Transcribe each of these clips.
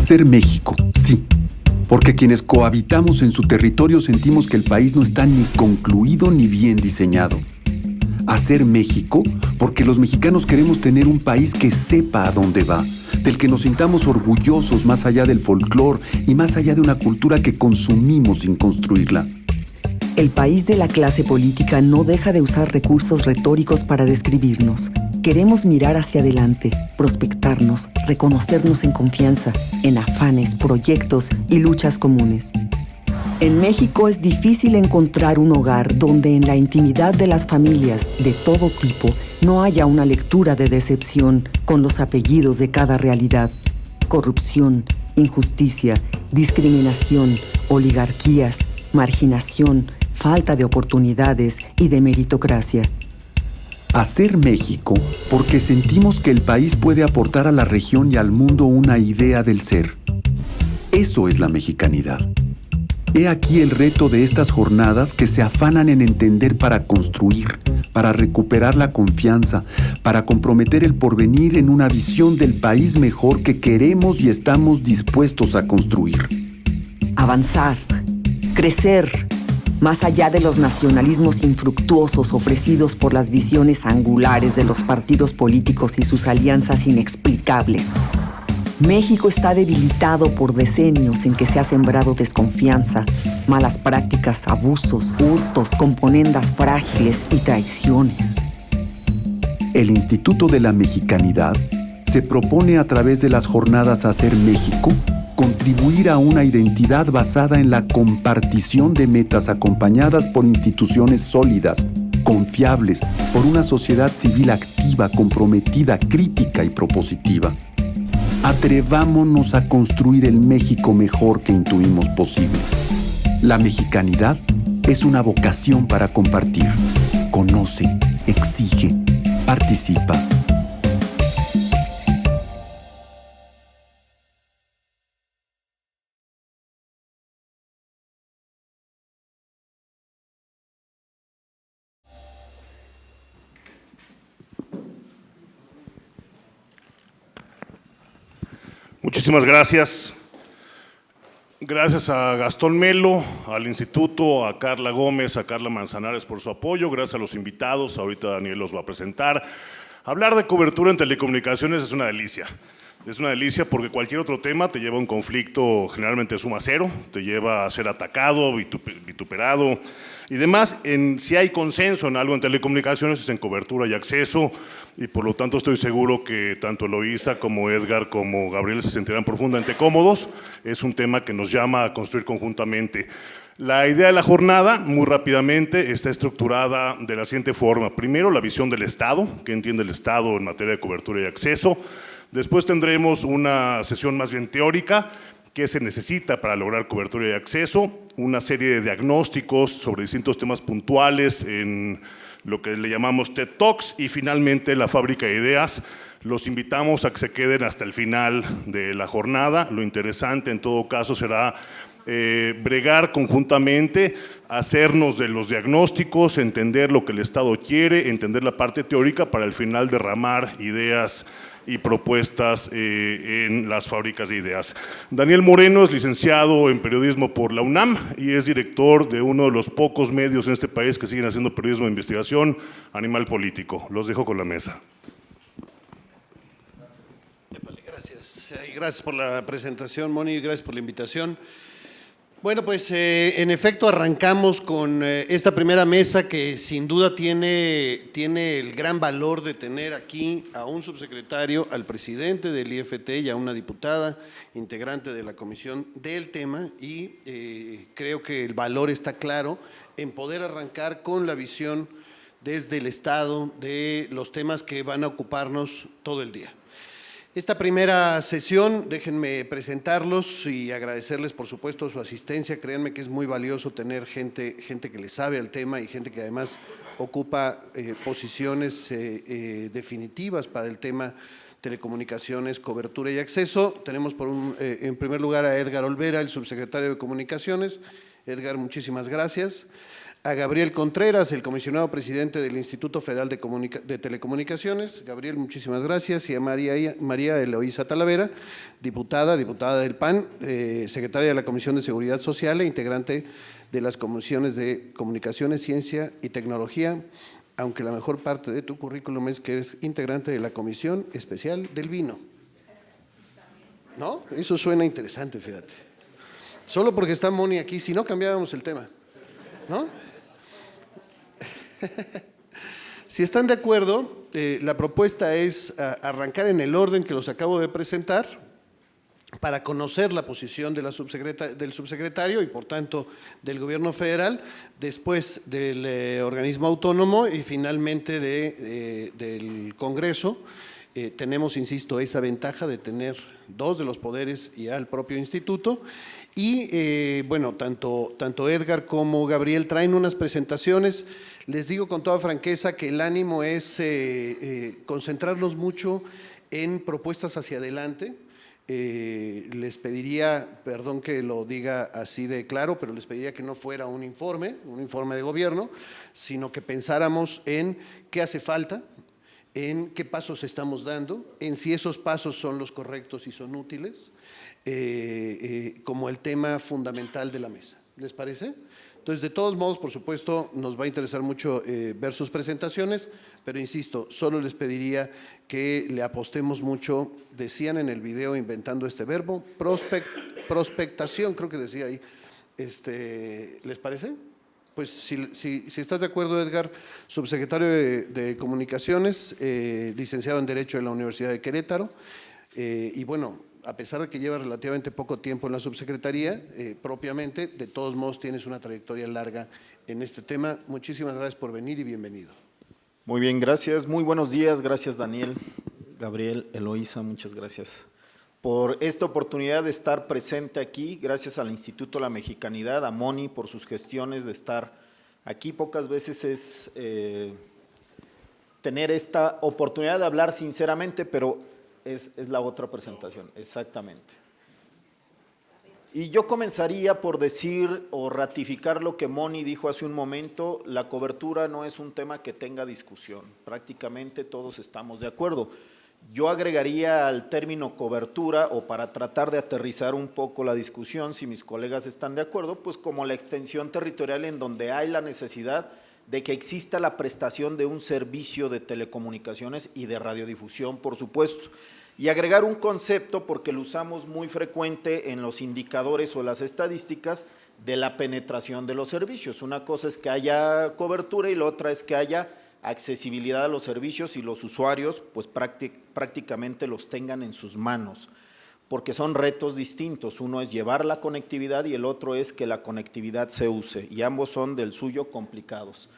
Hacer México, sí, porque quienes cohabitamos en su territorio sentimos que el país no está ni concluido ni bien diseñado. Hacer México porque los mexicanos queremos tener un país que sepa a dónde va, del que nos sintamos orgullosos más allá del folclore y más allá de una cultura que consumimos sin construirla. El país de la clase política no deja de usar recursos retóricos para describirnos. Queremos mirar hacia adelante, prospectarnos, reconocernos en confianza, en afanes, proyectos y luchas comunes. En México es difícil encontrar un hogar donde en la intimidad de las familias de todo tipo no haya una lectura de decepción con los apellidos de cada realidad. Corrupción, injusticia, discriminación, oligarquías, marginación, falta de oportunidades y de meritocracia. Hacer México porque sentimos que el país puede aportar a la región y al mundo una idea del ser. Eso es la mexicanidad. He aquí el reto de estas jornadas que se afanan en entender para construir, para recuperar la confianza, para comprometer el porvenir en una visión del país mejor que queremos y estamos dispuestos a construir. Avanzar, crecer, más allá de los nacionalismos infructuosos ofrecidos por las visiones angulares de los partidos políticos y sus alianzas inexplicables. México está debilitado por decenios en que se ha sembrado desconfianza, malas prácticas, abusos, hurtos, componendas frágiles y traiciones. El Instituto de la Mexicanidad se propone a través de las jornadas Hacer México contribuir a una identidad basada en la compartición de metas acompañadas por instituciones sólidas, confiables, por una sociedad civil activa, comprometida, crítica y propositiva. Atrevámonos a construir el México mejor que intuimos posible. La mexicanidad es una vocación para compartir. Conoce, exige, participa. Muchísimas gracias. Gracias a Gastón Melo, al Instituto, a Carla Gómez, a Carla Manzanares por su apoyo. Gracias a los invitados. Ahorita Daniel los va a presentar. Hablar de cobertura en telecomunicaciones es una delicia. Es una delicia porque cualquier otro tema te lleva a un conflicto generalmente de suma cero, te lleva a ser atacado, vituperado y demás. Si hay consenso en algo en telecomunicaciones es en cobertura y acceso, y por lo tanto estoy seguro que tanto Eloísa como Edgar como Gabriel se sentirán profundamente cómodos. Es un tema que nos llama a construir conjuntamente. La idea de la jornada, muy rápidamente, está estructurada de la siguiente forma. Primero, la visión del Estado, qué entiende el Estado en materia de cobertura y acceso. Después tendremos una sesión más bien teórica, qué se necesita para lograr cobertura y acceso, una serie de diagnósticos sobre distintos temas puntuales en lo que le llamamos TED Talks y finalmente la fábrica de ideas. Los invitamos a que se queden hasta el final de la jornada. Lo interesante en todo caso será bregar conjuntamente, hacernos de los diagnósticos, entender lo que el Estado quiere, entender la parte teórica para al final derramar ideas y propuestas en las fábricas de ideas. Daniel Moreno es licenciado en periodismo por la UNAM y es director de uno de los pocos medios en este país que siguen haciendo periodismo de investigación, Animal Político. Los dejo con la mesa. Gracias. Gracias por la presentación, Moni, gracias por la invitación. Bueno, pues en efecto arrancamos con esta primera mesa que sin duda tiene el gran valor de tener aquí a un subsecretario, al presidente del IFT y a una diputada integrante de la comisión del tema, y creo que el valor está claro en poder arrancar con la visión desde el Estado de los temas que van a ocuparnos todo el día. Esta primera sesión, déjenme presentarlos y agradecerles por supuesto su asistencia. Créanme que es muy valioso tener gente que le sabe al tema y gente que además ocupa posiciones definitivas para el tema telecomunicaciones, cobertura y acceso. Tenemos en primer lugar a Edgar Olvera, el subsecretario de Comunicaciones. Edgar, muchísimas gracias. A Gabriel Contreras, el comisionado presidente del Instituto Federal de Telecomunicaciones. Gabriel, muchísimas gracias. Y a María Eloísa Talavera, diputada del PAN, secretaria de la Comisión de Seguridad Social e integrante de las comisiones de Comunicaciones, Ciencia y Tecnología, aunque la mejor parte de tu currículum es que eres integrante de la Comisión Especial del Vino. ¿No? Eso suena interesante, fíjate. Solo porque está Moni aquí, si no cambiábamos el tema, ¿no? Si están de acuerdo, la propuesta es arrancar en el orden que los acabo de presentar para conocer la posición de del subsecretario y, por tanto, del Gobierno federal, después del organismo autónomo y finalmente del Congreso. Tenemos, insisto, esa ventaja de tener dos de los poderes y al propio instituto. Y, bueno, tanto Edgar como Gabriel traen unas presentaciones. Les digo con toda franqueza que el ánimo es concentrarnos mucho en propuestas hacia adelante. Les pediría, perdón que lo diga así de claro, pero les pediría que no fuera un informe de gobierno, sino que pensáramos en qué hace falta, en qué pasos estamos dando, en si esos pasos son los correctos y son útiles, como el tema fundamental de la mesa. ¿Les parece? Entonces, de todos modos, por supuesto, nos va a interesar mucho ver sus presentaciones, pero insisto, solo les pediría que le apostemos mucho, decían en el video inventando este verbo, prospectación, creo que decía ahí, ¿les parece? Pues si estás de acuerdo, Edgar, subsecretario de Comunicaciones, licenciado en Derecho en la Universidad de Querétaro, y bueno, a pesar de que lleva relativamente poco tiempo en la subsecretaría, propiamente, de todos modos tienes una trayectoria larga en este tema. Muchísimas gracias por venir y bienvenido. Muy bien, gracias. Muy buenos días. Gracias, Daniel, Gabriel, Eloísa, muchas gracias por esta oportunidad de estar presente aquí. Gracias al Instituto La Mexicanidad, a Moni por sus gestiones de estar aquí. Pocas veces es tener esta oportunidad de hablar sinceramente, pero es la otra presentación, exactamente. Y yo comenzaría por decir o ratificar lo que Moni dijo hace un momento: la cobertura no es un tema que tenga discusión, prácticamente todos estamos de acuerdo. Yo agregaría al término cobertura, o para tratar de aterrizar un poco la discusión, si mis colegas están de acuerdo, pues como la extensión territorial en donde hay la necesidad de que exista la prestación de un servicio de telecomunicaciones y de radiodifusión, por supuesto. Y agregar un concepto, porque lo usamos muy frecuente en los indicadores o las estadísticas, de la penetración de los servicios. Una cosa es que haya cobertura y la otra es que haya accesibilidad a los servicios y los usuarios pues prácticamente los tengan en sus manos, porque son retos distintos. Uno es llevar la conectividad y el otro es que la conectividad se use, y ambos son del suyo complicados.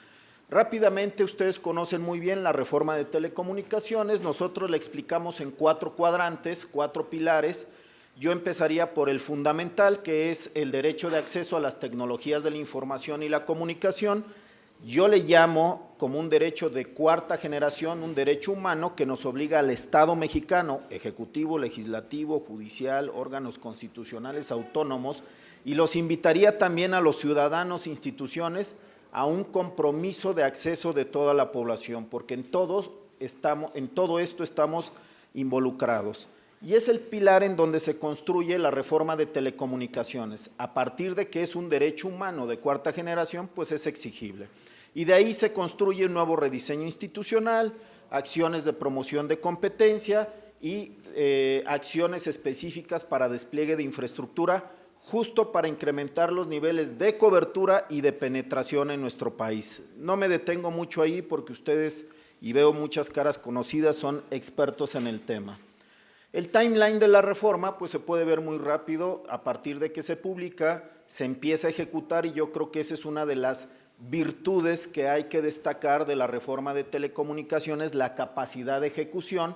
Rápidamente, ustedes conocen muy bien la reforma de telecomunicaciones. Nosotros la explicamos en 4 cuadrantes, 4 pilares. Yo empezaría por el fundamental, que es el derecho de acceso a las tecnologías de la información y la comunicación. Yo le llamo como un derecho de cuarta generación, un derecho humano que nos obliga al Estado mexicano, ejecutivo, legislativo, judicial, órganos constitucionales autónomos, y los invitaría también a los ciudadanos, instituciones, a un compromiso de acceso de toda la población, porque en todo esto estamos involucrados. Y es el pilar en donde se construye la reforma de telecomunicaciones. A partir de que es un derecho humano de cuarta generación, pues es exigible. Y de ahí se construye un nuevo rediseño institucional, acciones de promoción de competencia y acciones específicas para despliegue de infraestructura, justo para incrementar los niveles de cobertura y de penetración en nuestro país. No me detengo mucho ahí porque ustedes, y veo muchas caras conocidas, son expertos en el tema. El timeline de la reforma pues se puede ver muy rápido. A partir de que se publica, se empieza a ejecutar, y yo creo que esa es una de las virtudes que hay que destacar de la reforma de telecomunicaciones, la capacidad de ejecución,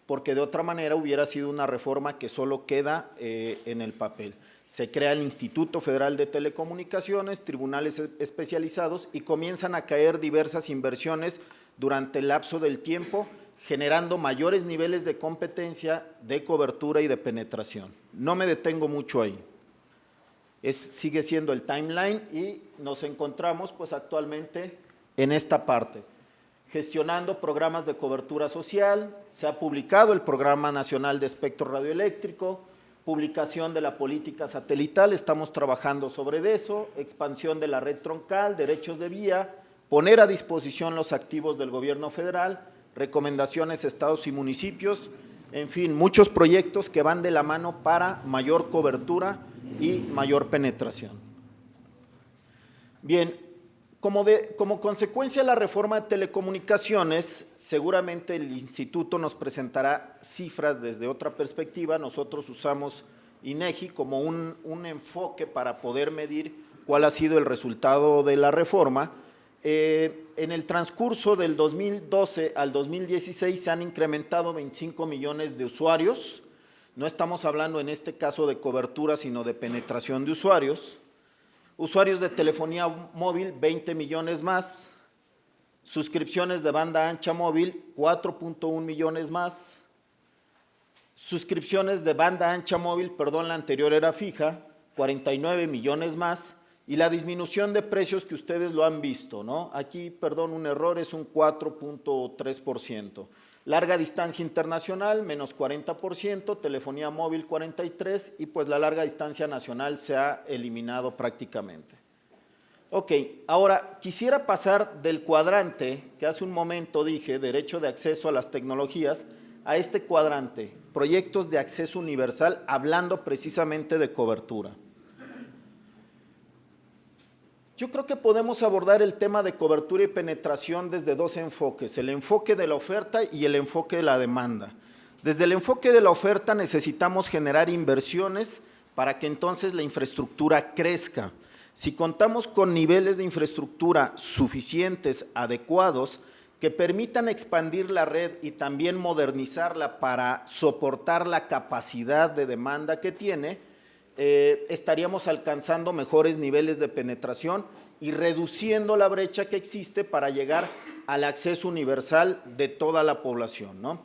porque de otra manera hubiera sido una reforma que solo queda en el papel. Se crea el Instituto Federal de Telecomunicaciones, tribunales especializados, y comienzan a caer diversas inversiones durante el lapso del tiempo, generando mayores niveles de competencia, de cobertura y de penetración. No me detengo mucho ahí. Sigue siendo el timeline y nos encontramos pues actualmente en esta parte. Gestionando programas de cobertura social, se ha publicado el Programa Nacional de Espectro Radioeléctrico, publicación de la política satelital, estamos trabajando sobre eso, expansión de la red troncal, derechos de vía, poner a disposición los activos del gobierno federal, recomendaciones a estados y municipios, en fin, muchos proyectos que van de la mano para mayor cobertura y mayor penetración. Bien, como consecuencia de la reforma de telecomunicaciones, seguramente el instituto nos presentará cifras desde otra perspectiva. Nosotros usamos INEGI como un enfoque para poder medir cuál ha sido el resultado de la reforma. En el transcurso del 2012 al 2016 se han incrementado 25 millones de usuarios. No estamos hablando en este caso de cobertura, sino de penetración de usuarios. Usuarios de telefonía móvil, 20 millones más. Suscripciones de banda ancha móvil, 4.1 millones más. Suscripciones de banda ancha móvil, perdón, la anterior era fija, 49 millones más. Y la disminución de precios que ustedes lo han visto, ¿no? Aquí, perdón, un error, es un 4.3%. Larga distancia internacional, menos 40%, telefonía móvil 43%, y pues la larga distancia nacional se ha eliminado prácticamente. Ok, ahora quisiera pasar del cuadrante, que hace un momento dije, derecho de acceso a las tecnologías, a este cuadrante, proyectos de acceso universal, hablando precisamente de cobertura. Yo creo que podemos abordar el tema de cobertura y penetración desde dos enfoques, el enfoque de la oferta y el enfoque de la demanda. Desde el enfoque de la oferta necesitamos generar inversiones para que entonces la infraestructura crezca. Si contamos con niveles de infraestructura suficientes, adecuados, que permitan expandir la red y también modernizarla para soportar la capacidad de demanda que tiene, estaríamos alcanzando mejores niveles de penetración y reduciendo la brecha que existe para llegar al acceso universal de toda la población, ¿no?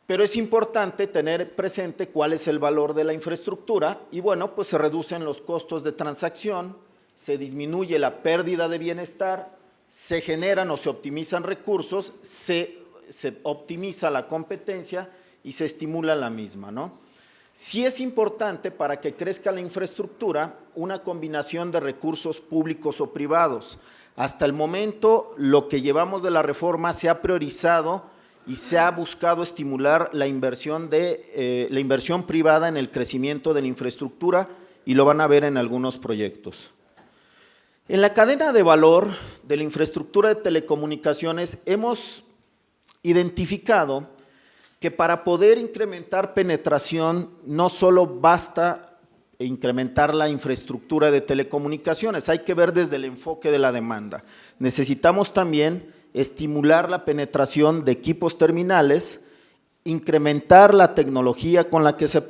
Pero es importante tener presente cuál es el valor de la infraestructura y bueno, pues se reducen los costos de transacción, se disminuye la pérdida de bienestar, se generan o se optimizan recursos, se optimiza la competencia y se estimula la misma, ¿no? Sí es importante para que crezca la infraestructura una combinación de recursos públicos o privados. Hasta el momento, lo que llevamos de la reforma se ha priorizado y se ha buscado estimular la inversión privada en el crecimiento de la infraestructura y lo van a ver en algunos proyectos. En la cadena de valor de la infraestructura de telecomunicaciones hemos identificado que para poder incrementar penetración no solo basta incrementar la infraestructura de telecomunicaciones, hay que ver desde el enfoque de la demanda. Necesitamos también estimular la penetración de equipos terminales, incrementar la tecnología con la que se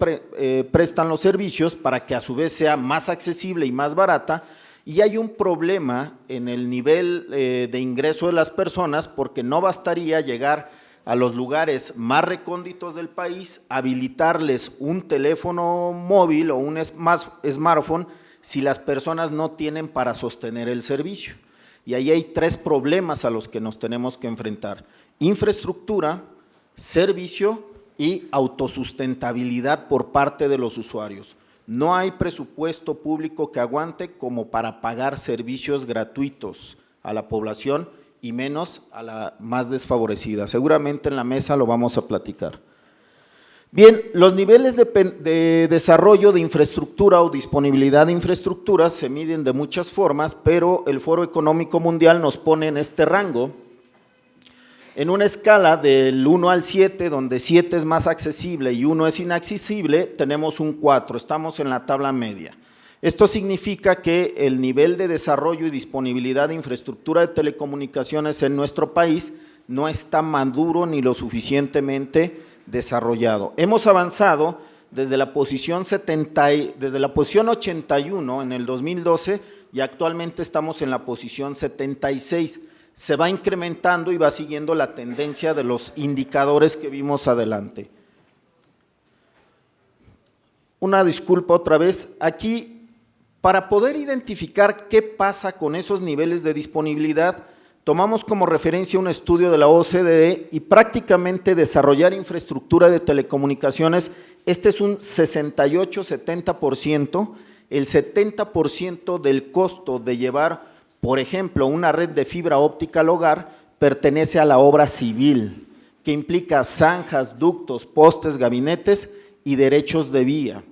prestan los servicios para que a su vez sea más accesible y más barata. Y hay un problema en el nivel de ingreso de las personas porque no bastaría llegar a los lugares más recónditos del país, habilitarles un teléfono móvil o un smartphone si las personas no tienen para sostener el servicio. Y ahí hay tres problemas a los que nos tenemos que enfrentar: infraestructura, servicio y autosustentabilidad por parte de los usuarios. No hay presupuesto público que aguante como para pagar servicios gratuitos a la población y menos a la más desfavorecida. Seguramente en la mesa lo vamos a platicar. Bien, los niveles de desarrollo de infraestructura o disponibilidad de infraestructura se miden de muchas formas, pero el Foro Económico Mundial nos pone en este rango, en una escala del 1 al 7, donde 7 es más accesible y 1 es inaccesible, tenemos un 4, estamos en la tabla media. Esto significa que el nivel de desarrollo y disponibilidad de infraestructura de telecomunicaciones en nuestro país no está maduro ni lo suficientemente desarrollado. Hemos avanzado desde la posición 81 en el 2012 y actualmente estamos en la posición 76. Se va incrementando y va siguiendo la tendencia de los indicadores que vimos adelante. Una disculpa otra vez, aquí Para poder identificar qué pasa con esos niveles de disponibilidad, tomamos como referencia un estudio de la OCDE y prácticamente desarrollar infraestructura de telecomunicaciones, este es un 68-70%, el 70% del costo de llevar, por ejemplo, una red de fibra óptica al hogar pertenece a la obra civil, que implica zanjas, ductos, postes, gabinetes y derechos de vía.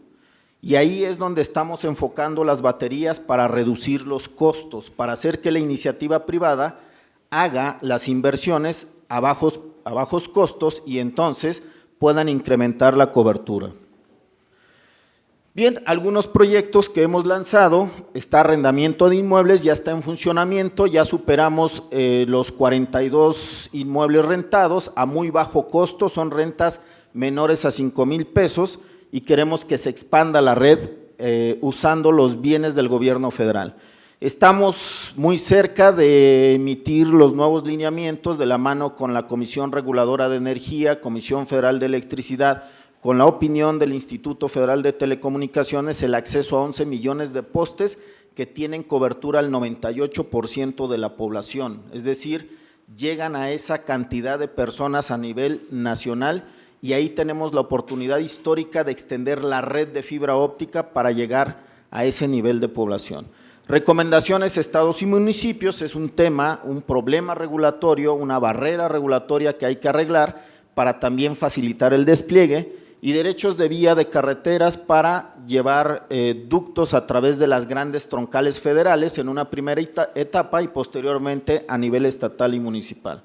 Y ahí es donde estamos enfocando las baterías para reducir los costos, para hacer que la iniciativa privada haga las inversiones a bajos costos y entonces puedan incrementar la cobertura. Bien, algunos proyectos que hemos lanzado, está arrendamiento de inmuebles, ya está en funcionamiento, ya superamos los 42 inmuebles rentados a muy bajo costo, son rentas menores a 5,000 pesos y queremos que se expanda la red usando los bienes del gobierno federal. Estamos muy cerca de emitir los nuevos lineamientos de la mano con la Comisión Reguladora de Energía, Comisión Federal de Electricidad, con la opinión del Instituto Federal de Telecomunicaciones, el acceso a 11 millones de postes que tienen cobertura al 98% de la población, es decir, llegan a esa cantidad de personas a nivel nacional y ahí tenemos la oportunidad histórica de extender la red de fibra óptica para llegar a ese nivel de población. Recomendaciones a estados y municipios es un tema, un problema regulatorio, una barrera regulatoria que hay que arreglar para también facilitar el despliegue y derechos de vía de carreteras para llevar ductos a través de las grandes troncales federales en una primera etapa y posteriormente a nivel estatal y municipal.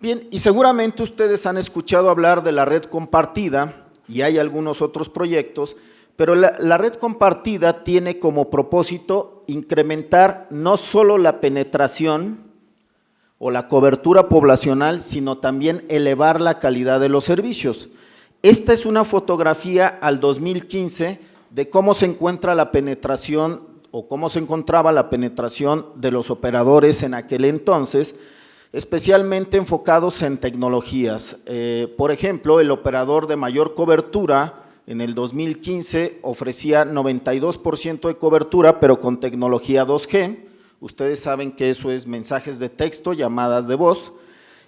Bien, y seguramente ustedes han escuchado hablar de la red compartida y hay algunos otros proyectos, pero la red compartida tiene como propósito incrementar no solo la penetración o la cobertura poblacional, sino también elevar la calidad de los servicios. Esta es una fotografía al 2015 de cómo se encuentra la penetración o cómo se encontraba la penetración de los operadores en aquel entonces, especialmente enfocados en tecnologías. Por ejemplo, el operador de mayor cobertura en el 2015 ofrecía 92% de cobertura, pero con tecnología 2G. Ustedes saben que eso es mensajes de texto, llamadas de voz.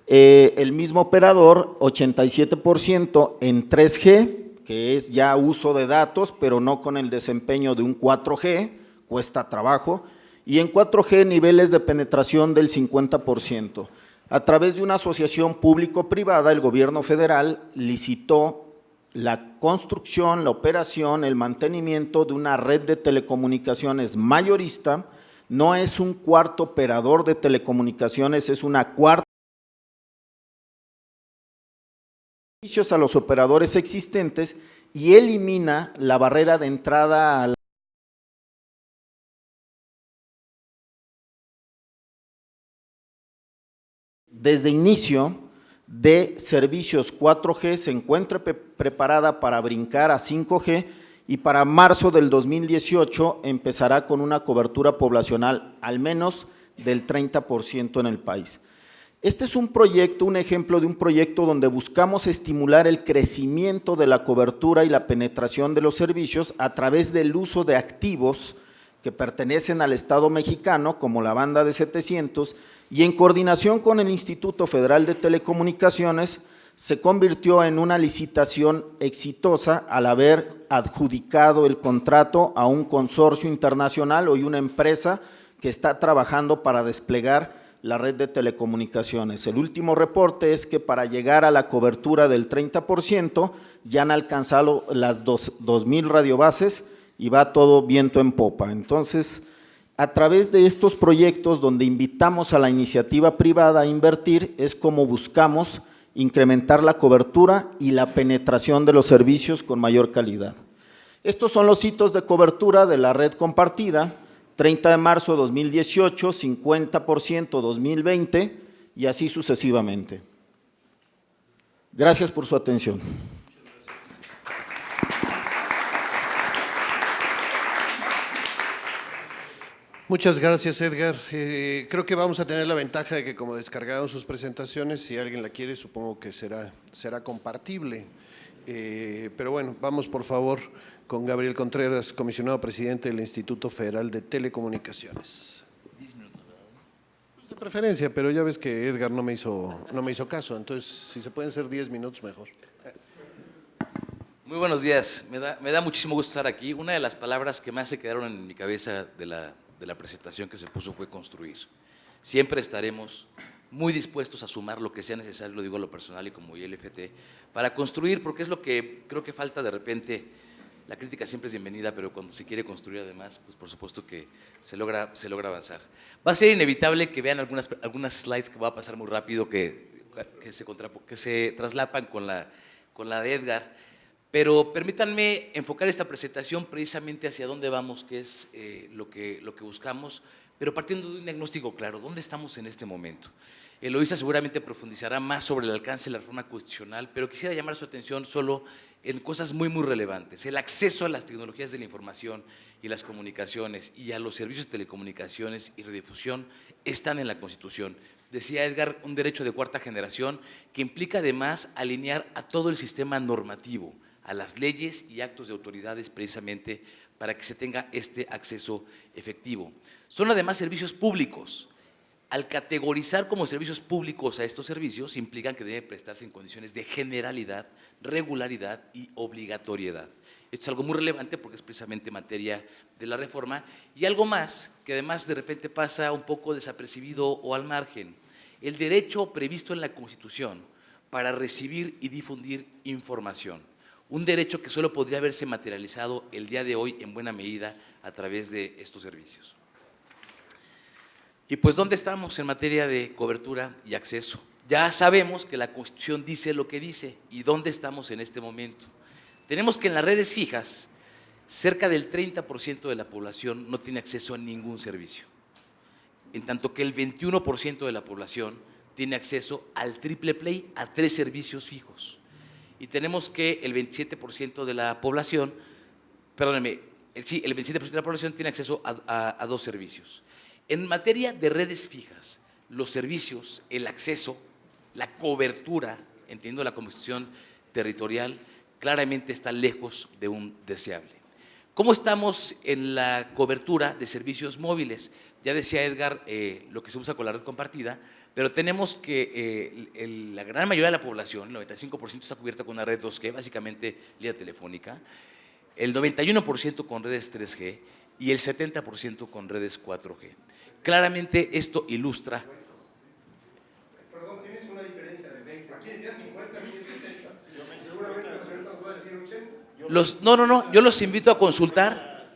El mismo operador, 87% en 3G, que es ya uso de datos, pero no con el desempeño de un 4G, cuesta trabajo, y en 4G niveles de penetración del 50%. A través de una asociación público-privada, el gobierno federal licitó la construcción, la operación, el mantenimiento de una red de telecomunicaciones mayorista, no es un cuarto operador de telecomunicaciones, es una cuarta servicios a los operadores existentes y elimina la barrera de entrada a la desde inicio de servicios 4G se encuentra preparada para brincar a 5G y para marzo del 2018 empezará con una cobertura poblacional al menos del 30% en el país. Este es un proyecto, un ejemplo de un proyecto donde buscamos estimular el crecimiento de la cobertura y la penetración de los servicios a través del uso de activos que pertenecen al Estado mexicano, como la banda de 700, y en coordinación con el Instituto Federal de Telecomunicaciones, se convirtió en una licitación exitosa al haber adjudicado el contrato a un consorcio internacional o una empresa que está trabajando para desplegar la red de telecomunicaciones. El último reporte es que para llegar a la cobertura del 30% ya han alcanzado las 2,000 radiobases y va todo viento en popa. Entonces, a través de estos proyectos donde invitamos a la iniciativa privada a invertir es como buscamos incrementar la cobertura y la penetración de los servicios con mayor calidad. Estos son los hitos de cobertura de la red compartida, 30 de marzo de 2018, 50% 2020 y así sucesivamente. Gracias por su atención. Muchas gracias, Edgar. Creo que vamos a tener la ventaja de que como descargaron sus presentaciones, si alguien la quiere, supongo que será compartible. Pero bueno, vamos por favor con Gabriel Contreras, comisionado presidente del Instituto Federal de Telecomunicaciones. 10 minutos, ¿verdad? Pues de preferencia, pero ya ves que Edgar no me hizo caso, entonces si se pueden ser 10 minutos mejor. Muy buenos días, me da muchísimo gusto estar aquí. Una de las palabras que más se quedaron en mi cabeza de la presentación que se puso fue construir. Siempre estaremos muy dispuestos a sumar lo que sea necesario, lo digo a lo personal y como ILFT, para construir, porque es lo que creo que falta de repente. La crítica siempre es bienvenida, pero cuando se quiere construir además, pues por supuesto que se logra avanzar. Va a ser inevitable que vean algunas slides que voy a pasar muy rápido, que se traslapan con la de Edgar. Pero permítanme enfocar esta presentación precisamente hacia dónde vamos, que es lo que buscamos, pero partiendo de un diagnóstico claro, ¿dónde estamos en este momento? Eloísa seguramente profundizará más sobre el alcance de la reforma constitucional, pero quisiera llamar su atención solo en cosas muy relevantes. El acceso a las tecnologías de la información y las comunicaciones y a los servicios de telecomunicaciones y redifusión están en la Constitución. Decía Edgar, un derecho de cuarta generación que implica además alinear a todo el sistema normativo, a las leyes y actos de autoridades precisamente para que se tenga este acceso efectivo. Son además servicios públicos. Al categorizar como servicios públicos a estos servicios, implican que deben prestarse en condiciones de generalidad, regularidad y obligatoriedad. Esto es algo muy relevante porque es precisamente materia de la reforma y algo más que además de repente pasa un poco desapercibido o al margen. El derecho previsto en la Constitución para recibir y difundir información. Un derecho que solo podría haberse materializado el día de hoy en buena medida a través de estos servicios. Y pues, ¿dónde estamos en materia de cobertura y acceso? Ya sabemos que la Constitución dice lo que dice y ¿dónde estamos en este momento? Tenemos que en las redes fijas, cerca del 30% de la población no tiene acceso a ningún servicio, en tanto que el 21% de la población tiene acceso al triple play, a 3 servicios fijos. Y tenemos que el 27% de la población, perdónenme, el 27% de la población tiene acceso a 2 servicios. En materia de redes fijas, los servicios, el acceso, la cobertura, entiendo la concepción territorial, claramente está lejos de un deseable. ¿Cómo estamos en la cobertura de servicios móviles? Ya decía Edgar lo que se usa con la red compartida, pero tenemos que la gran mayoría de la población, el 95% está cubierta con una red 2G, básicamente línea telefónica, el 91% con redes 3G y el 70% con redes 4G. Claramente esto ilustra… Perdón, tienes una diferencia de 20. Aquí decían 50, aquí es 70. Seguramente la señorita nos va a decir 80. No, yo los invito a consultar.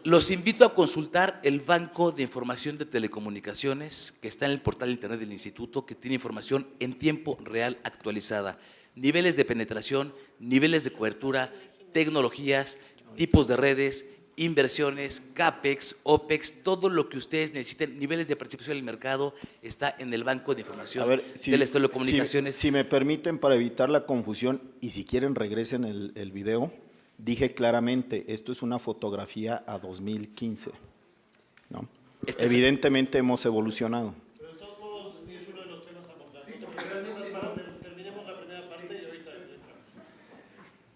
Los invito a consultar el Banco de Información de Telecomunicaciones que está en el portal de internet del Instituto, que tiene información en tiempo real actualizada. Niveles de penetración, niveles de cobertura, tecnologías, tipos de redes, inversiones, CAPEX, OPEX, todo lo que ustedes necesiten, niveles de participación en el mercado, está en el Banco de Información de las Telecomunicaciones. Si me permiten, para evitar la confusión, y si quieren regresen el video, dije claramente, esto es una fotografía a 2015, ¿no? Evidentemente hemos evolucionado. Pero de todos modos, es uno de los temas abordados. Terminemos la primera parte y ahorita entramos.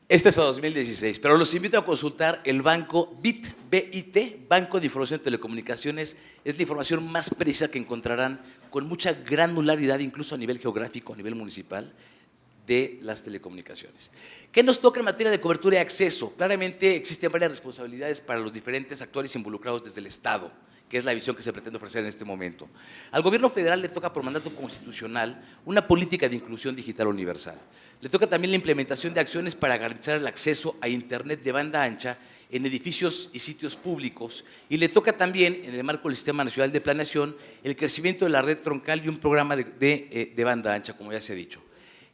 Este es a 2016, pero los invito a consultar el banco BIT, Banco de Información de Telecomunicaciones. Es la información más precisa que encontrarán con mucha granularidad, incluso a nivel geográfico, a nivel municipal, de las telecomunicaciones. ¿Qué nos toca en materia de cobertura y acceso? Claramente existen varias responsabilidades para los diferentes actores involucrados desde el Estado, que es la visión que se pretende ofrecer en este momento. Al gobierno federal le toca por mandato constitucional una política de inclusión digital universal. Le toca también la implementación de acciones para garantizar el acceso a Internet de banda ancha en edificios y sitios públicos, y le toca también, en el marco del Sistema Nacional de Planeación, el crecimiento de la red troncal y un programa de banda ancha, como ya se ha dicho.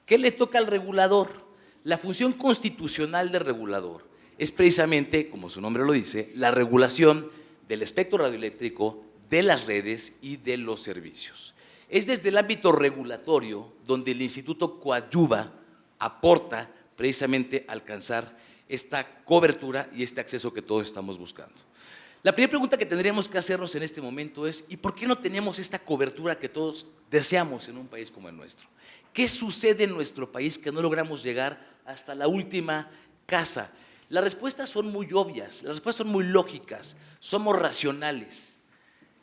¿Qué le toca al regulador? La función constitucional del regulador es precisamente, como su nombre lo dice, la regulación del espectro radioeléctrico, de las redes y de los servicios. Es desde el ámbito regulatorio donde el instituto coadyuva, aporta precisamente a alcanzar esta cobertura y este acceso que todos estamos buscando. La primera pregunta que tendríamos que hacernos en este momento es, ¿y por qué no tenemos esta cobertura que todos deseamos en un país como el nuestro? ¿Qué sucede en nuestro país que no logramos llegar hasta la última casa? Las respuestas son muy obvias, las respuestas son muy lógicas, somos racionales.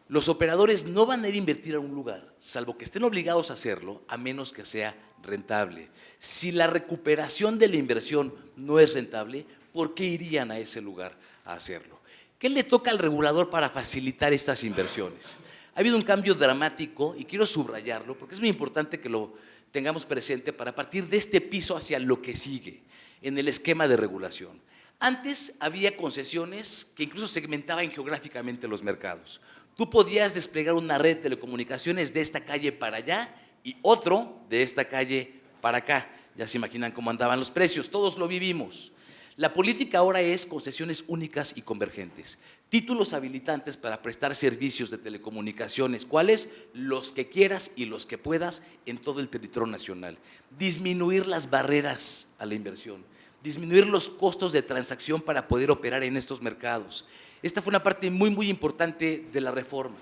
Los operadores no van a ir a invertir a un lugar, salvo que estén obligados a hacerlo, a menos que sea rentable. Si la recuperación de la inversión no es rentable, ¿por qué irían a ese lugar a hacerlo? ¿Qué le toca al regulador para facilitar estas inversiones? Ha habido un cambio dramático y quiero subrayarlo porque es muy importante que lo tengamos presente para partir de este piso hacia lo que sigue en el esquema de regulación. Antes había concesiones que incluso segmentaban geográficamente los mercados. Tú podías desplegar una red de telecomunicaciones de esta calle para allá y otro de esta calle para acá. Ya se imaginan cómo andaban los precios, todos lo vivimos. La política ahora es concesiones únicas y convergentes, títulos habilitantes para prestar servicios de telecomunicaciones, ¿cuáles? Los que quieras y los que puedas en todo el territorio nacional. Disminuir las barreras a la inversión, disminuir los costos de transacción para poder operar en estos mercados. Esta fue una parte muy importante de la reforma.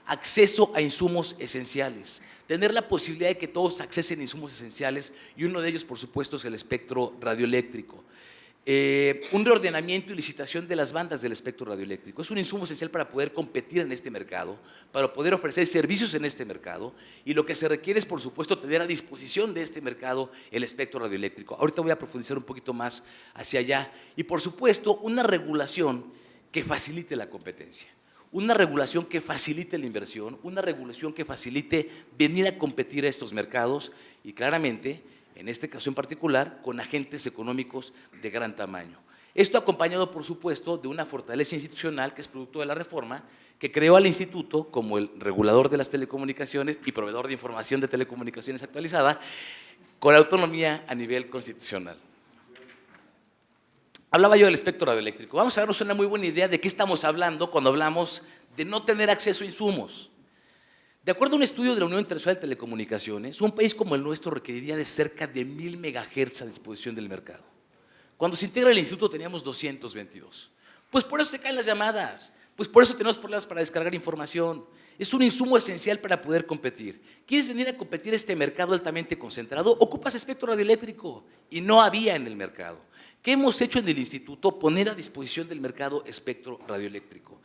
Acceso a insumos esenciales, tener la posibilidad de que todos accesen a insumos esenciales y uno de ellos, por supuesto, es el espectro radioeléctrico. Un reordenamiento y licitación de las bandas del espectro radioeléctrico. Es un insumo esencial para poder competir en este mercado, para poder ofrecer servicios en este mercado y lo que se requiere es, por supuesto, tener a disposición de este mercado el espectro radioeléctrico. Ahorita voy a profundizar un poquito más hacia allá y, por supuesto, una regulación que facilite la competencia. Una regulación que facilite la inversión, una regulación que facilite venir a competir a estos mercados y claramente, en este caso en particular, con agentes económicos de gran tamaño. Esto acompañado, por supuesto, de una fortaleza institucional que es producto de la reforma, que creó al instituto como el regulador de las telecomunicaciones y proveedor de información de telecomunicaciones actualizada, con autonomía a nivel constitucional. Hablaba yo del espectro radioeléctrico. Vamos a darnos una muy buena idea de qué estamos hablando cuando hablamos de no tener acceso a insumos. De acuerdo a un estudio de la Unión Internacional de Telecomunicaciones, un país como el nuestro requeriría de cerca de 1000 megahertz a disposición del mercado. Cuando se integra el instituto teníamos 222. Pues por eso se caen las llamadas, pues por eso tenemos problemas para descargar información. Es un insumo esencial para poder competir. ¿Quieres venir a competir a este mercado altamente concentrado? Ocupas espectro radioeléctrico y no había en el mercado. ¿Qué hemos hecho en el instituto? Poner a disposición del mercado espectro radioeléctrico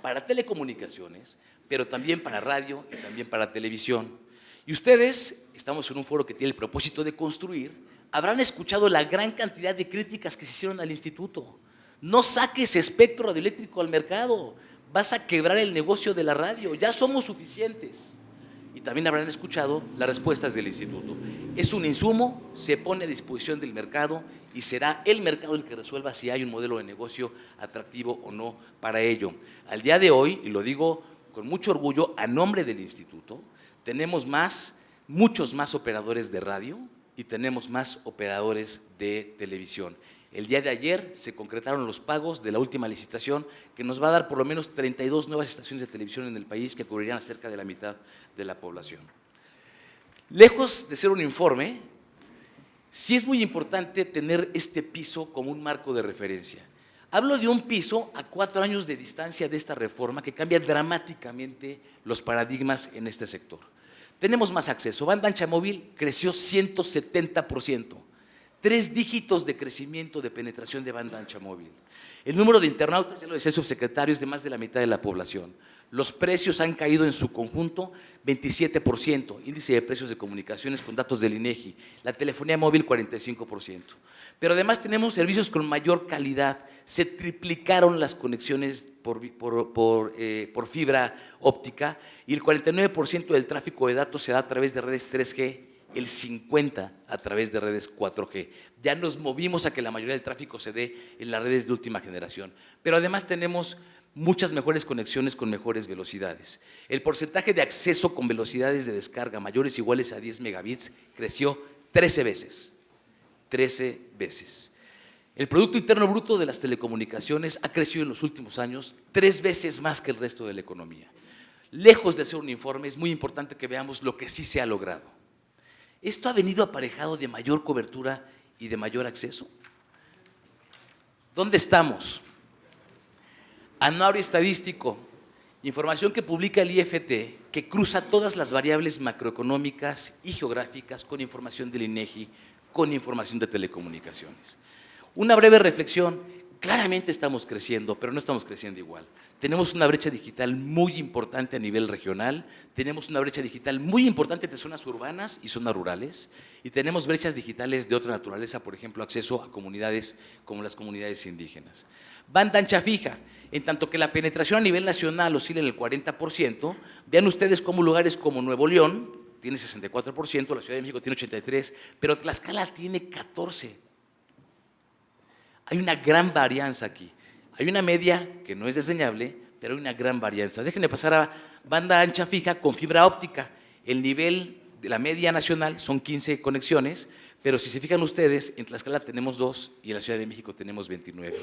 para telecomunicaciones, pero también para radio y también para televisión. Y ustedes, estamos en un foro que tiene el propósito de construir, habrán escuchado la gran cantidad de críticas que se hicieron al instituto. No saques espectro radioeléctrico al mercado, vas a quebrar el negocio de la radio, ya somos suficientes. Y también habrán escuchado las respuestas del instituto. Es un insumo, se pone a disposición del mercado y será el mercado el que resuelva si hay un modelo de negocio atractivo o no para ello. Al día de hoy, y lo digo con mucho orgullo a nombre del instituto, tenemos muchos más operadores de radio y tenemos más operadores de televisión. El día de ayer se concretaron los pagos de la última licitación que nos va a dar por lo menos 32 nuevas estaciones de televisión en el país que cubrirían a cerca de la mitad de la población. Lejos de ser un informe, sí es muy importante tener este piso como un marco de referencia. Hablo de un piso a 4 años de distancia de esta reforma que cambia dramáticamente los paradigmas en este sector. Tenemos más acceso. Banda ancha móvil creció 170%. 3 dígitos de crecimiento de penetración de banda ancha móvil. El número de internautas, ya lo decía el subsecretario, es de más de la mitad de la población. Los precios han caído en su conjunto 27%, índice de precios de comunicaciones con datos del INEGI, la telefonía móvil 45%. Pero además tenemos servicios con mayor calidad, se triplicaron las conexiones por fibra óptica y el 49% del tráfico de datos se da a través de redes 3G, el 50% a través de redes 4G. Ya nos movimos a que la mayoría del tráfico se dé en las redes de última generación. Pero además tenemos muchas mejores conexiones con mejores velocidades. El porcentaje de acceso con velocidades de descarga mayores o iguales a 10 megabits creció 13 veces. 13 veces. El Producto Interno Bruto de las telecomunicaciones ha crecido en los últimos años 3 veces más que el resto de la economía. Lejos de ser un informe, es muy importante que veamos lo que sí se ha logrado. ¿Esto ha venido aparejado de mayor cobertura y de mayor acceso? ¿Dónde estamos? Anuario estadístico, información que publica el IFT, que cruza todas las variables macroeconómicas y geográficas con información del INEGI, con información de telecomunicaciones. Una breve reflexión, claramente estamos creciendo, pero no estamos creciendo igual. Tenemos una brecha digital muy importante a nivel regional, tenemos una brecha digital muy importante entre zonas urbanas y zonas rurales, y tenemos brechas digitales de otra naturaleza, por ejemplo, acceso a comunidades como las comunidades indígenas. Banda ancha fija, en tanto que la penetración a nivel nacional oscila en el 40%, vean ustedes cómo lugares como Nuevo León tiene 64%, la Ciudad de México tiene 83%, pero Tlaxcala tiene 14%. Hay una gran varianza aquí. Hay una media que no es desdeñable, pero hay una gran varianza. Déjenme pasar a banda ancha fija con fibra óptica. El nivel de la media nacional son 15 conexiones, pero si se fijan ustedes, en Tlaxcala tenemos 2 y en la Ciudad de México tenemos 29.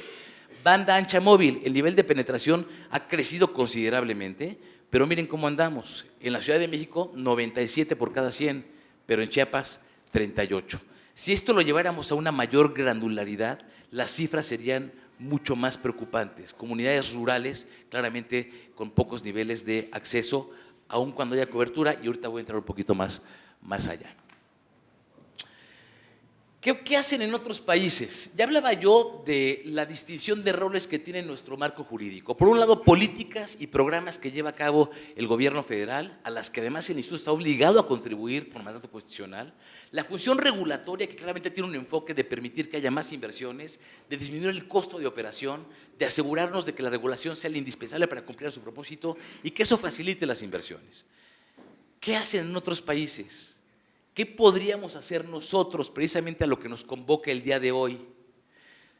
Banda ancha móvil, el nivel de penetración ha crecido considerablemente, pero miren cómo andamos. En la Ciudad de México, 97 por cada 100, pero en Chiapas, 38. Si esto lo lleváramos a una mayor granularidad, las cifras serían mucho más preocupantes. Comunidades rurales, claramente con pocos niveles de acceso, aun cuando haya cobertura, y ahorita voy a entrar un poquito más allá. ¿Qué hacen en otros países? Ya hablaba yo de la distinción de roles que tiene nuestro marco jurídico. Por un lado, políticas y programas que lleva a cabo el gobierno federal, a las que además el instituto está obligado a contribuir por mandato constitucional. La función regulatoria, que claramente tiene un enfoque de permitir que haya más inversiones, de disminuir el costo de operación, de asegurarnos de que la regulación sea la indispensable para cumplir su propósito y que eso facilite las inversiones. ¿Qué hacen en otros países? ¿Qué podríamos hacer nosotros precisamente a lo que nos convoca el día de hoy?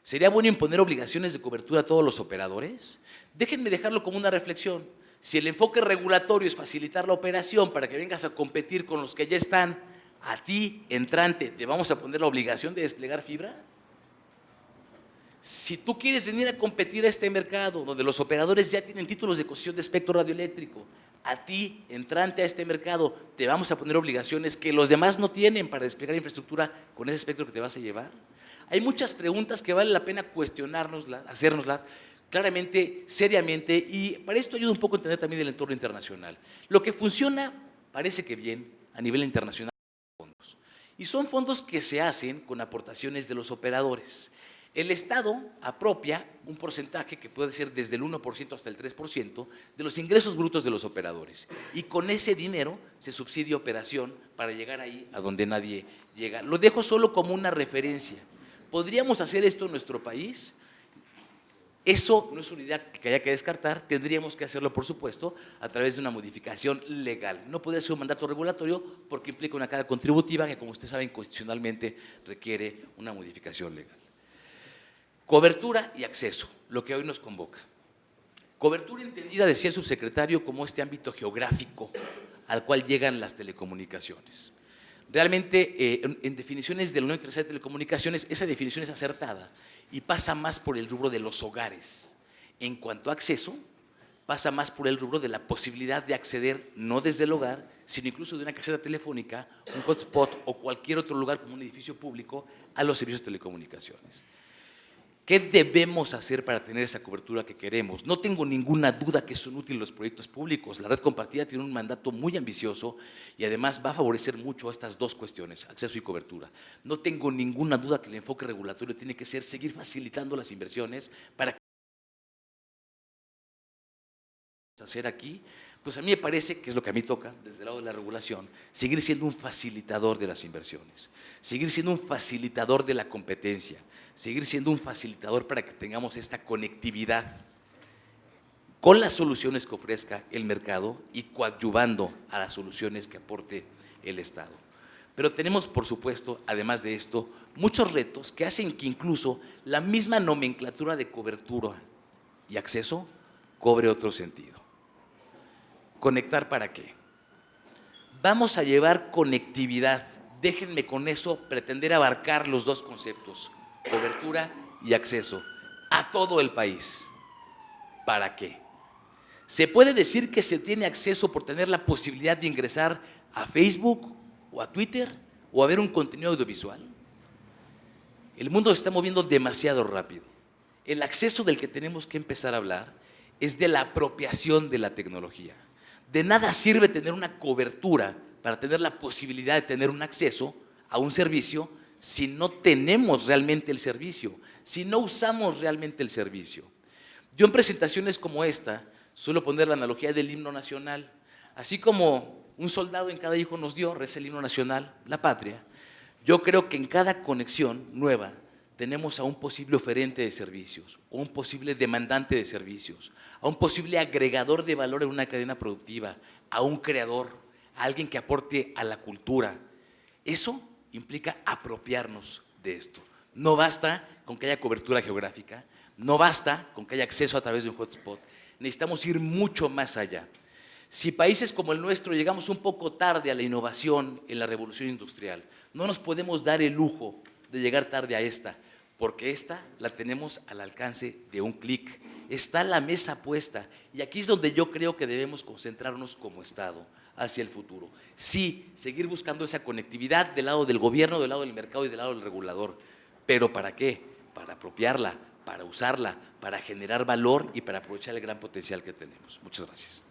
¿Sería bueno imponer obligaciones de cobertura a todos los operadores? Déjenme dejarlo como una reflexión. Si el enfoque regulatorio es facilitar la operación para que vengas a competir con los que ya están, a ti, entrante, ¿te vamos a poner la obligación de desplegar fibra? Si tú quieres venir a competir a este mercado, donde los operadores ya tienen títulos de concesión de espectro radioeléctrico, a ti, entrante a este mercado, te vamos a poner obligaciones que los demás no tienen para desplegar infraestructura con ese espectro que te vas a llevar. Hay muchas preguntas que vale la pena cuestionárnoslas, hacérnoslas claramente, seriamente, y para esto ayuda un poco a entender también el entorno internacional. Lo que funciona parece que bien a nivel internacional son fondos, y son fondos que se hacen con aportaciones de los operadores. El Estado apropia un porcentaje que puede ser desde el 1% hasta el 3% de los ingresos brutos de los operadores, y con ese dinero se subsidia operación para llegar ahí a donde nadie llega. Lo dejo solo como una referencia. ¿Podríamos hacer esto en nuestro país? Eso no es una idea que haya que descartar, tendríamos que hacerlo, por supuesto, a través de una modificación legal. No podría ser un mandato regulatorio porque implica una carga contributiva que, como ustedes saben, constitucionalmente requiere una modificación legal. Cobertura y acceso, lo que hoy nos convoca. Cobertura entendida, decía el subsecretario, como este ámbito geográfico al cual llegan las telecomunicaciones. Realmente, en definiciones de la Unión Internacional de Telecomunicaciones, esa definición es acertada y pasa más por el rubro de los hogares. En cuanto a acceso, pasa más por el rubro de la posibilidad de acceder, no desde el hogar, sino incluso de una caseta telefónica, un hotspot o cualquier otro lugar como un edificio público, a los servicios de telecomunicaciones. ¿Qué debemos hacer para tener esa cobertura que queremos? No tengo ninguna duda que son útiles los proyectos públicos. La red compartida tiene un mandato muy ambicioso y además va a favorecer mucho estas dos cuestiones, acceso y cobertura. No tengo ninguna duda que el enfoque regulatorio tiene que ser seguir facilitando las inversiones para hacer aquí. Pues a mí me parece, que es lo que a mí toca, desde el lado de la regulación, seguir siendo un facilitador de las inversiones, seguir siendo un facilitador de la competencia, seguir siendo un facilitador para que tengamos esta conectividad con las soluciones que ofrezca el mercado y coadyuvando a las soluciones que aporte el Estado. Pero tenemos, por supuesto, además de esto, muchos retos que hacen que incluso la misma nomenclatura de cobertura y acceso cobre otro sentido. ¿Conectar para qué? Vamos a llevar conectividad. Déjenme con eso pretender abarcar los dos conceptos, cobertura y acceso, a todo el país. ¿Para qué? ¿Se puede decir que se tiene acceso por tener la posibilidad de ingresar a Facebook o a Twitter o a ver un contenido audiovisual? El mundo se está moviendo demasiado rápido. El acceso del que tenemos que empezar a hablar es de la apropiación de la tecnología. De nada sirve tener una cobertura para tener la posibilidad de tener un acceso a un servicio si no tenemos realmente el servicio, si no usamos realmente el servicio. Yo en presentaciones como esta suelo poner la analogía del himno nacional. Así como un soldado en cada hijo nos dio, reza el himno nacional, la patria, yo creo que en cada conexión nueva tenemos a un posible oferente de servicios, o un posible demandante de servicios, a un posible agregador de valor en una cadena productiva, a un creador, a alguien que aporte a la cultura. Eso implica apropiarnos de esto. No basta con que haya cobertura geográfica, no basta con que haya acceso a través de un hotspot, necesitamos ir mucho más allá. Si países como el nuestro llegamos un poco tarde a la innovación en la revolución industrial, no nos podemos dar el lujo de llegar tarde a esta, porque esta la tenemos al alcance de un clic. Está la mesa puesta y aquí es donde yo creo que debemos concentrarnos como Estado hacia el futuro. Sí, seguir buscando esa conectividad del lado del gobierno, del lado del mercado y del lado del regulador. ¿Pero para qué? Para apropiarla, para usarla, para generar valor y para aprovechar el gran potencial que tenemos. Muchas gracias.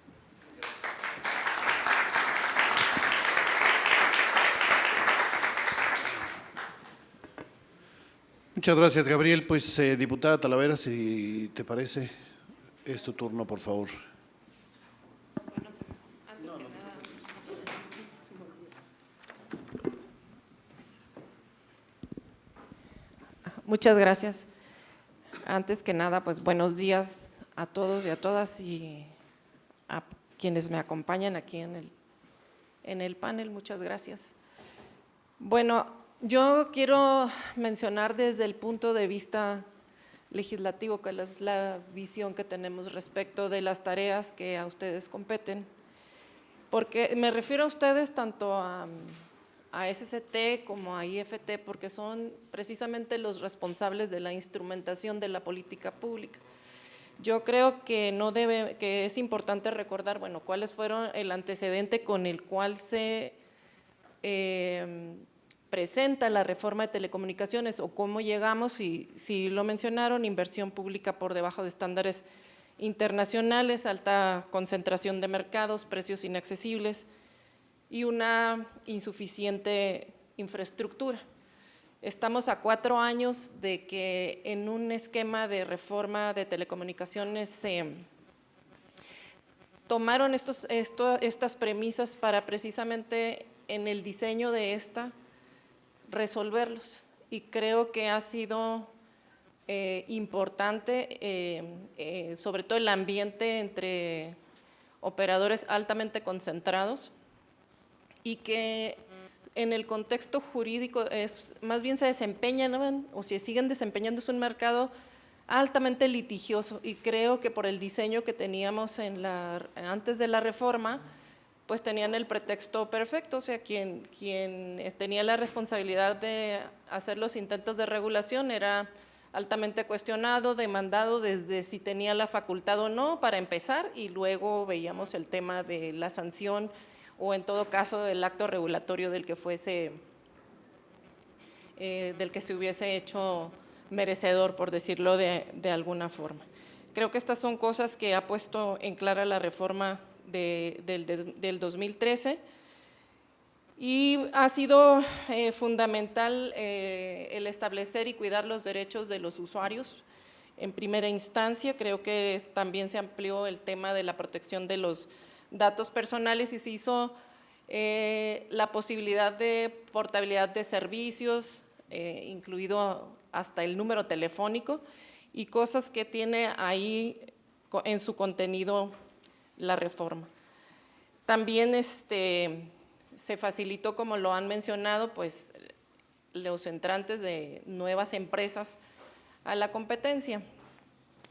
Muchas gracias, Gabriel. Pues, diputada Talavera, si te parece, es tu turno, por favor. Muchas gracias. Antes que nada, pues buenos días a todos y a todas y a quienes me acompañan aquí en el panel. Muchas gracias. Bueno, yo quiero mencionar desde el punto de vista legislativo, que es la visión que tenemos respecto de las tareas que a ustedes competen, porque me refiero a ustedes tanto a SCT como a IFT, porque son precisamente los responsables de la instrumentación de la política pública. Yo creo que que es importante recordar, bueno, cuáles fueron el antecedente con el cual se presenta la reforma de telecomunicaciones o cómo llegamos, y si lo mencionaron, inversión pública por debajo de estándares internacionales, alta concentración de mercados, precios inaccesibles y una insuficiente infraestructura. Estamos a 4 años de que en un esquema de reforma de telecomunicaciones se tomaron estas premisas para precisamente en el diseño de resolverlos, y creo que ha sido importante, sobre todo el ambiente entre operadores altamente concentrados, y que en el contexto jurídico más bien se desempeñan, o si siguen desempeñando, es un mercado altamente litigioso, y creo que por el diseño que teníamos antes de la reforma, pues tenían el pretexto perfecto. O sea, quien tenía la responsabilidad de hacer los intentos de regulación era altamente cuestionado, demandado desde si tenía la facultad o no, para empezar, y luego veíamos el tema de la sanción o en todo caso el acto regulatorio del que se hubiese hecho merecedor, por decirlo de alguna forma. Creo que estas son cosas que ha puesto en clara la reforma del 2013, y ha sido fundamental el establecer y cuidar los derechos de los usuarios en primera instancia. Creo que también se amplió el tema de la protección de los datos personales y se hizo la posibilidad de portabilidad de servicios, incluido hasta el número telefónico, y cosas que tiene ahí en su contenido la reforma. También se facilitó, como lo han mencionado, pues los entrantes de nuevas empresas a la competencia.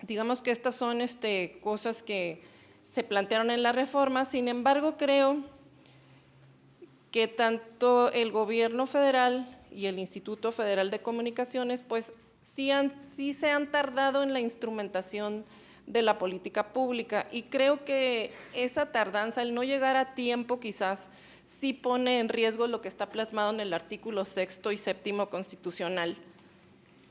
Digamos que estas son cosas que se plantearon en la reforma. Sin embargo, creo que tanto el gobierno federal y el Instituto Federal de Comunicaciones pues sí se han tardado en la instrumentación de la política pública, y creo que esa tardanza, el no llegar a tiempo, quizás sí pone en riesgo lo que está plasmado en el artículo 6º y 7º constitucional,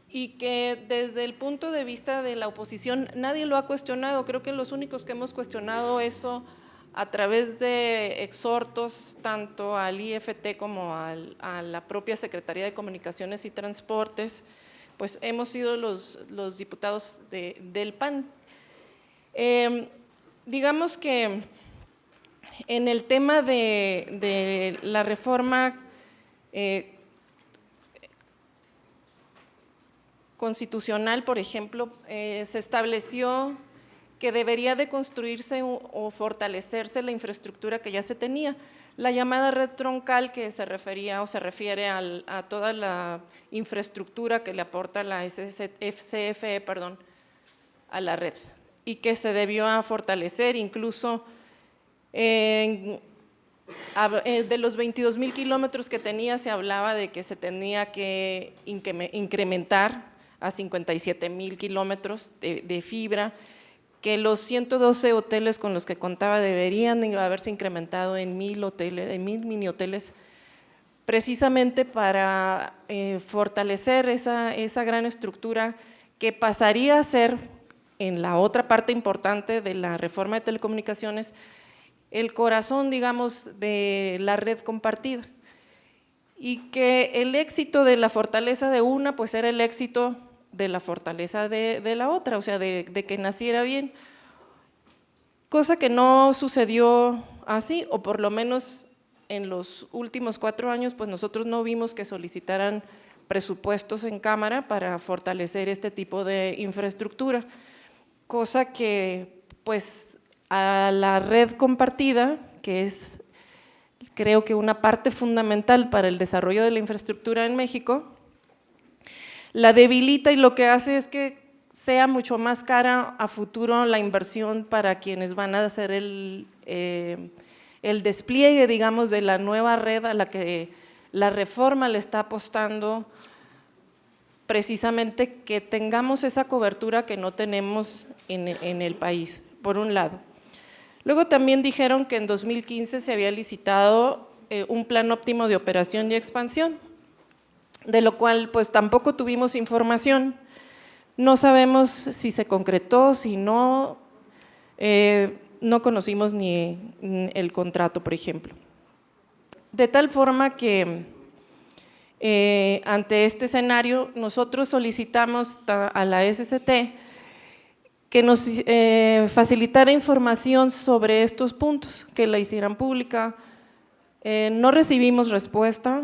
y que desde el punto de vista de la oposición nadie lo ha cuestionado. Creo que los únicos que hemos cuestionado eso a través de exhortos tanto al IFT como a la propia Secretaría de Comunicaciones y Transportes, pues hemos sido los diputados del PAN. Digamos que en el tema de la reforma constitucional, por ejemplo, se estableció que debería de construirse o fortalecerse la infraestructura que ya se tenía, la llamada red troncal, que se refería o se refiere a toda la infraestructura que le aporta la CFE, a la red, y que se debió a fortalecer. Incluso de los 22,000 kilómetros que tenía, se hablaba de que se tenía que incrementar a 57,000 kilómetros de fibra, que los 112 hoteles con los que contaba deberían haberse incrementado en 1,000 hoteles, en 1,000 mini hoteles, precisamente para fortalecer esa gran estructura que pasaría a ser, en la otra parte importante de la reforma de telecomunicaciones, el corazón, digamos, de la red compartida, y que el éxito de la fortaleza de una, pues era el éxito de la fortaleza de la otra, o sea, de que naciera bien, cosa que no sucedió así, o por lo menos en los últimos 4 años, pues nosotros no vimos que solicitaran presupuestos en Cámara para fortalecer este tipo de infraestructura, cosa que pues a la red compartida, que es creo que una parte fundamental para el desarrollo de la infraestructura en México, la debilita, y lo que hace es que sea mucho más cara a futuro la inversión para quienes van a hacer el despliegue, digamos, de la nueva red a la que la reforma le está apostando, precisamente que tengamos esa cobertura que no tenemos en el país, por un lado. Luego también dijeron que en 2015 se había licitado un plan óptimo de operación y expansión, de lo cual pues tampoco tuvimos información, no sabemos si se concretó, si no, no conocimos ni el contrato, por ejemplo. De tal forma que ante este escenario nosotros solicitamos a la SCT que nos facilitara información sobre estos puntos, que la hicieran pública. No recibimos respuesta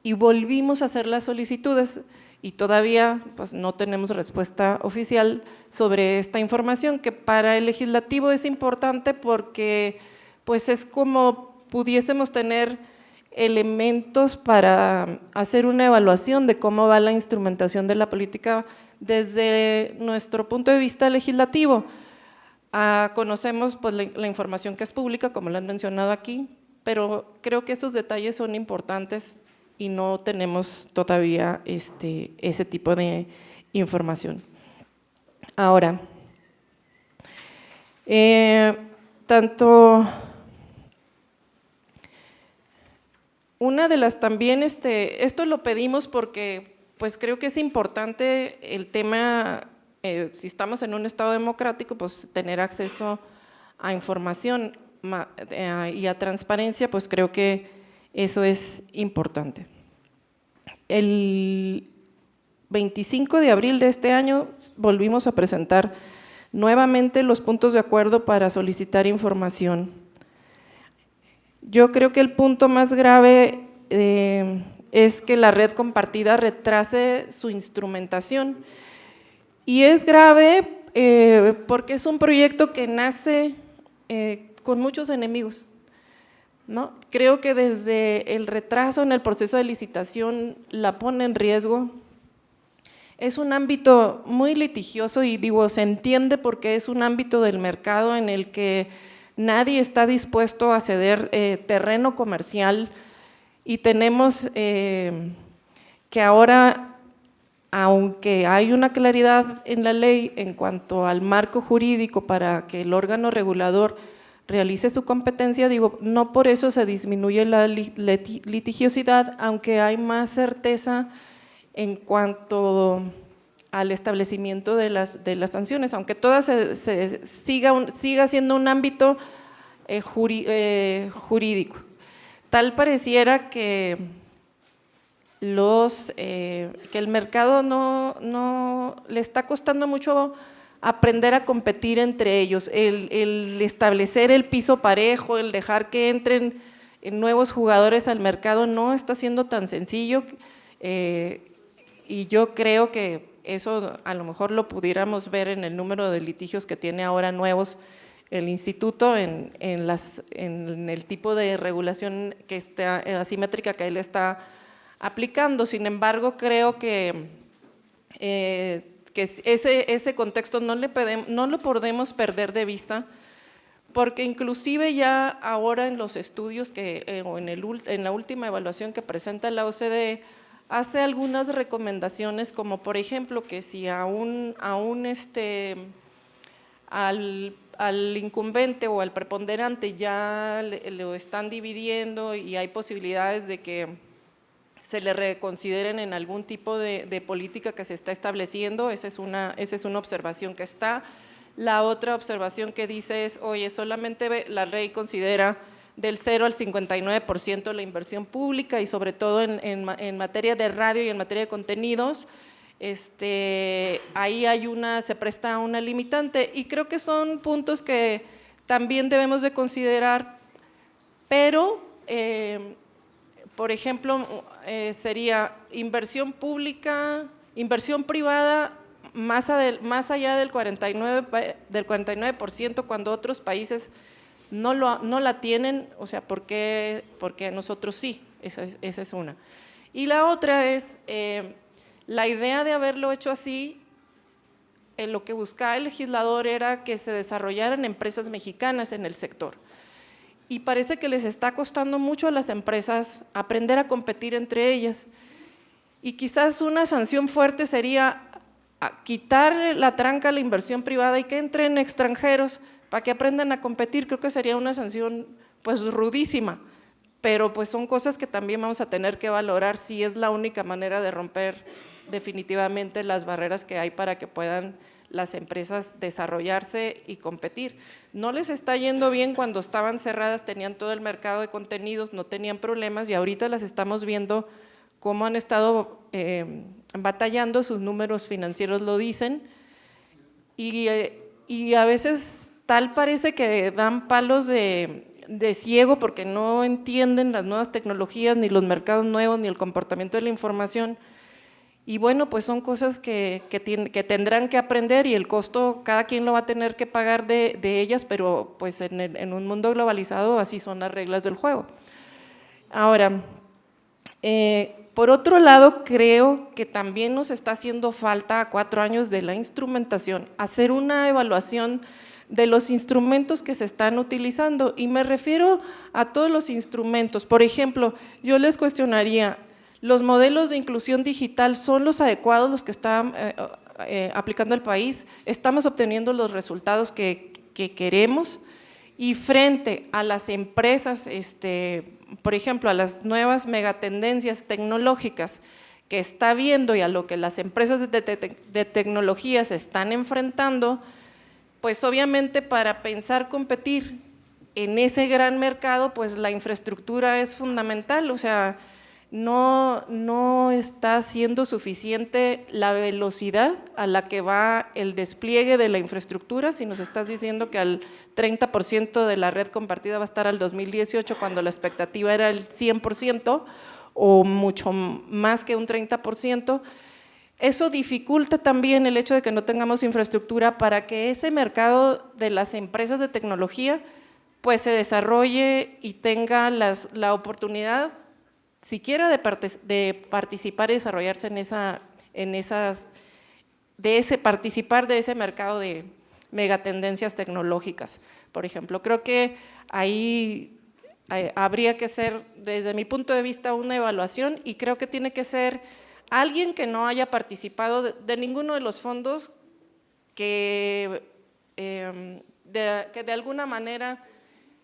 y volvimos a hacer las solicitudes y todavía pues, no tenemos respuesta oficial sobre esta información, que para el legislativo es importante porque pues, es como pudiésemos tener elementos para hacer una evaluación de cómo va la instrumentación de la política desde nuestro punto de vista legislativo. Conocemos pues, la información que es pública, como lo han mencionado aquí, pero creo que esos detalles son importantes y no tenemos todavía ese tipo de información. Ahora, una de las también, esto lo pedimos porque pues creo que es importante el tema, si estamos en un estado democrático, pues tener acceso a información y a transparencia, pues creo que eso es importante. El 25 de abril de este año volvimos a presentar nuevamente los puntos de acuerdo para solicitar información. Yo creo que el punto más grave es que la red compartida retrase su instrumentación, y es grave porque es un proyecto que nace con muchos enemigos, ¿no? Creo que desde el retraso en el proceso de licitación la pone en riesgo. Es un ámbito muy litigioso y digo, se entiende porque es un ámbito del mercado en el que nadie está dispuesto a ceder terreno comercial, y tenemos que ahora, aunque hay una claridad en la ley en cuanto al marco jurídico para que el órgano regulador realice su competencia, digo, no por eso se disminuye la litigiosidad, aunque hay más certeza en cuanto al establecimiento de las sanciones, aunque todas siga siendo un ámbito jurídico. Tal pareciera que el mercado no le está costando mucho aprender a competir entre ellos, el establecer el piso parejo, el dejar que entren nuevos jugadores al mercado no está siendo tan sencillo, y yo creo que eso a lo mejor lo pudiéramos ver en el número de litigios que tiene ahora nuevos el instituto en el tipo de regulación que está asimétrica que él está aplicando. Sin embargo, creo que ese contexto no lo podemos perder de vista, porque inclusive ya ahora en los estudios o en la última evaluación que presenta la OCDE, hace algunas recomendaciones, como por ejemplo que si al incumbente o al preponderante ya lo están dividiendo y hay posibilidades de que se le reconsideren en algún tipo de política que se está estableciendo, esa es una observación que está. La otra observación que dice es, oye, solamente la ley considera del 0 al 59% la inversión pública y sobre todo en materia de radio y en materia de contenidos, ahí se presta una limitante, y creo que son puntos que también debemos de considerar, pero por ejemplo sería inversión pública, inversión privada más allá del 49%, cuando otros países no la tienen, o sea, ¿por qué nosotros sí? Esa es una. Y la otra es la idea de haberlo hecho así, lo que buscaba el legislador era que se desarrollaran empresas mexicanas en el sector. Y parece que les está costando mucho a las empresas aprender a competir entre ellas. Y quizás una sanción fuerte sería quitar la tranca a la inversión privada y que entren extranjeros para que aprendan a competir. Creo que sería una sanción pues rudísima, pero pues son cosas que también vamos a tener que valorar si es la única manera de romper definitivamente las barreras que hay para que puedan las empresas desarrollarse y competir. No les está yendo bien. Cuando estaban cerradas tenían todo el mercado de contenidos, no tenían problemas, y ahorita las estamos viendo cómo han estado batallando, sus números financieros lo dicen, y a veces tal parece que dan palos de ciego porque no entienden las nuevas tecnologías, ni los mercados nuevos, ni el comportamiento de la información. Y bueno, pues son cosas que tendrán que aprender, y el costo cada quien lo va a tener que pagar de ellas, pero pues en un mundo globalizado así son las reglas del juego. Ahora, por otro lado, creo que también nos está haciendo falta, a 4 años de la instrumentación, hacer una evaluación de los instrumentos que se están utilizando, y me refiero a todos los instrumentos. Por ejemplo, yo les cuestionaría, ¿los modelos de inclusión digital son los adecuados, los que están aplicando el país? ¿Estamos obteniendo los resultados que queremos? Y frente a las empresas, por ejemplo, a las nuevas megatendencias tecnológicas que está viendo y a lo que las empresas de tecnología se están enfrentando, pues obviamente para pensar competir en ese gran mercado, pues la infraestructura es fundamental. O sea, no está siendo suficiente la velocidad a la que va el despliegue de la infraestructura. Si nos estás diciendo que al 30% de la red compartida va a estar al 2018, cuando la expectativa era el 100% o mucho más que un 30%, eso dificulta también el hecho de que no tengamos infraestructura para que ese mercado de las empresas de tecnología pues se desarrolle y tenga la oportunidad siquiera de participar y desarrollarse participar de ese mercado de megatendencias tecnológicas. Por ejemplo, creo que ahí habría que hacer, desde mi punto de vista, una evaluación, y creo que tiene que ser alguien que no haya participado de ninguno de los fondos que de alguna manera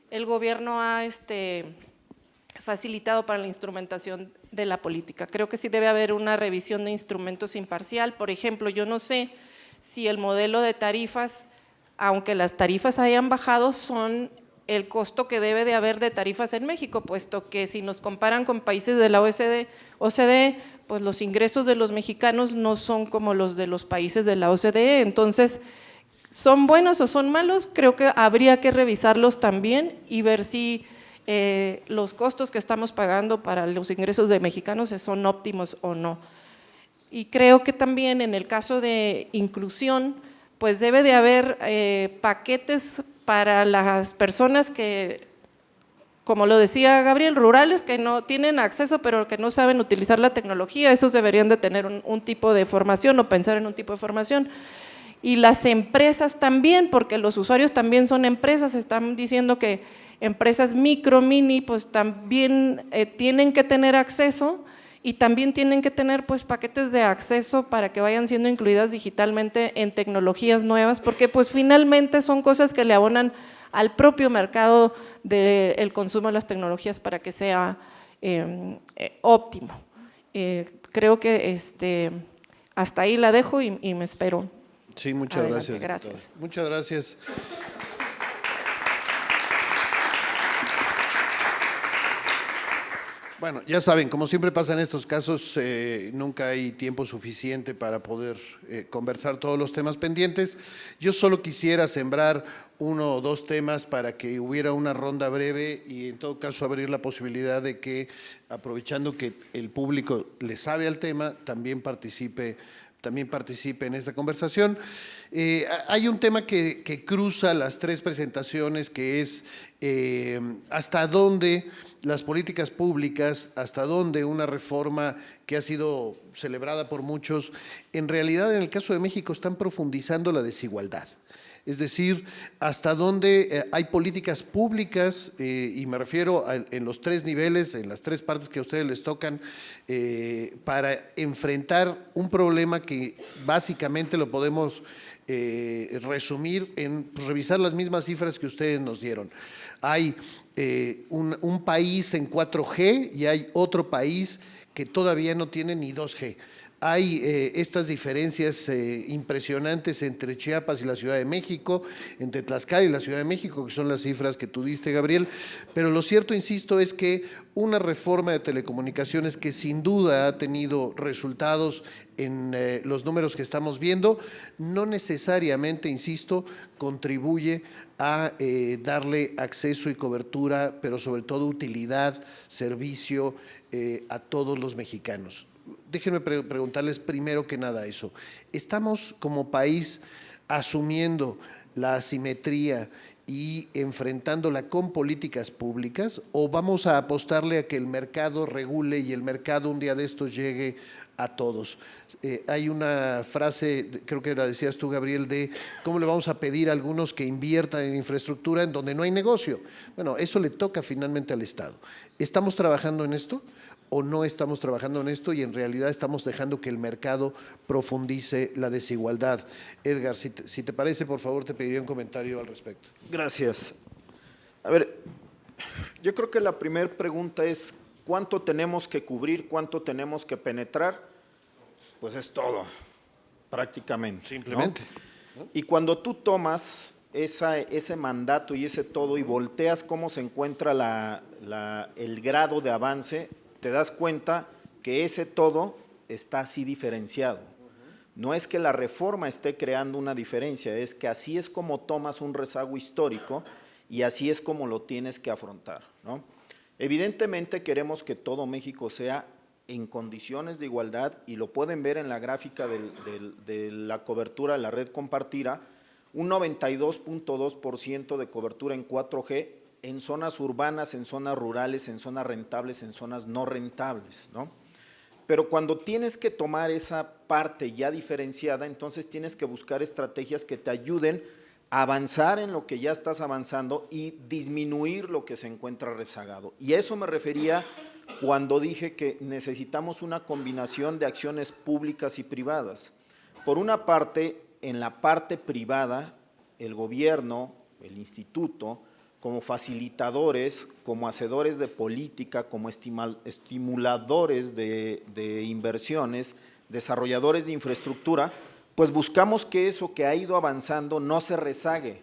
el gobierno ha facilitado para la instrumentación de la política. Creo que sí debe haber una revisión de instrumentos imparcial. Por ejemplo, yo no sé si el modelo de tarifas, aunque las tarifas hayan bajado, son el costo que debe de haber de tarifas en México, puesto que si nos comparan con países de la OCDE, pues los ingresos de los mexicanos no son como los de los países de la OCDE. Entonces, ¿son buenos o son malos? Creo que habría que revisarlos también y ver si los costos que estamos pagando para los ingresos de mexicanos son óptimos o no. Y creo que también en el caso de inclusión, pues debe de haber paquetes para las personas que, como lo decía Gabriel, rurales, que no tienen acceso pero que no saben utilizar la tecnología. Esos deberían de tener un tipo de formación o pensar en un tipo de formación. Y las empresas también, porque los usuarios también son empresas, están diciendo que empresas micro, mini, pues también tienen que tener acceso y también tienen que tener pues paquetes de acceso para que vayan siendo incluidas digitalmente en tecnologías nuevas, porque pues finalmente son cosas que le abonan al propio mercado del consumo de las tecnologías para que sea óptimo. Creo que hasta ahí la dejo y me espero. Sí, muchas Adelante, gracias. gracias. Muchas gracias. Bueno, ya saben, como siempre pasa en estos casos, nunca hay tiempo suficiente para poder conversar todos los temas pendientes. Yo solo quisiera sembrar uno o dos temas para que hubiera una ronda breve y en todo caso abrir la posibilidad de que, aprovechando que el público le sabe al tema, también participe en esta conversación. Hay un tema que cruza las tres presentaciones, que es hasta dónde las políticas públicas, hasta dónde una reforma que ha sido celebrada por muchos, en realidad en el caso de México están profundizando la desigualdad. Es decir, hasta dónde hay políticas públicas, y me refiero en los tres niveles, en las tres partes que a ustedes les tocan, para enfrentar un problema que básicamente lo podemos resumir en revisar las mismas cifras que ustedes nos dieron. Hay un país en 4G y hay otro país que todavía no tiene ni 2G. Hay estas diferencias impresionantes entre Chiapas y la Ciudad de México, entre Tlaxcala y la Ciudad de México, que son las cifras que tú diste, Gabriel, pero lo cierto, insisto, es que una reforma de telecomunicaciones que sin duda ha tenido resultados en los números que estamos viendo, no necesariamente, insisto, contribuye a darle acceso y cobertura, pero sobre todo utilidad, servicio a todos los mexicanos. Déjenme preguntarles primero que nada eso. ¿Estamos como país asumiendo la asimetría y enfrentándola con políticas públicas o vamos a apostarle a que el mercado regule y el mercado un día de estos llegue a todos? Hay una frase, creo que la decías tú, Gabriel, de cómo le vamos a pedir a algunos que inviertan en infraestructura en donde no hay negocio. Bueno, eso le toca finalmente al Estado. ¿Estamos trabajando en esto o no estamos trabajando en esto y en realidad estamos dejando que el mercado profundice la desigualdad? Edgar, si te parece, por favor, te pediría un comentario al respecto. Gracias. A ver, yo creo que la primera pregunta es ¿cuánto tenemos que cubrir, cuánto tenemos que penetrar? Pues es todo, prácticamente. Simplemente. ¿no? Y cuando tú tomas ese mandato y ese todo y volteas cómo se encuentra el grado de avance, te das cuenta que ese todo está así diferenciado. No es que la reforma esté creando una diferencia, es que así es como tomas un rezago histórico y así es como lo tienes que afrontar, ¿no? Evidentemente queremos que todo México sea en condiciones de igualdad y lo pueden ver en la gráfica de la cobertura de la red compartida, un 92.2% de cobertura en 4G en zonas urbanas, en zonas rurales, en zonas rentables, en zonas no rentables, ¿no? Pero cuando tienes que tomar esa parte ya diferenciada, entonces tienes que buscar estrategias que te ayuden a avanzar en lo que ya estás avanzando y disminuir lo que se encuentra rezagado. Y a eso me refería cuando dije que necesitamos una combinación de acciones públicas y privadas. Por una parte, en la parte privada, el gobierno, el instituto, como facilitadores, como hacedores de política, como estimuladores de inversiones, desarrolladores de infraestructura, pues buscamos que eso que ha ido avanzando no se rezague,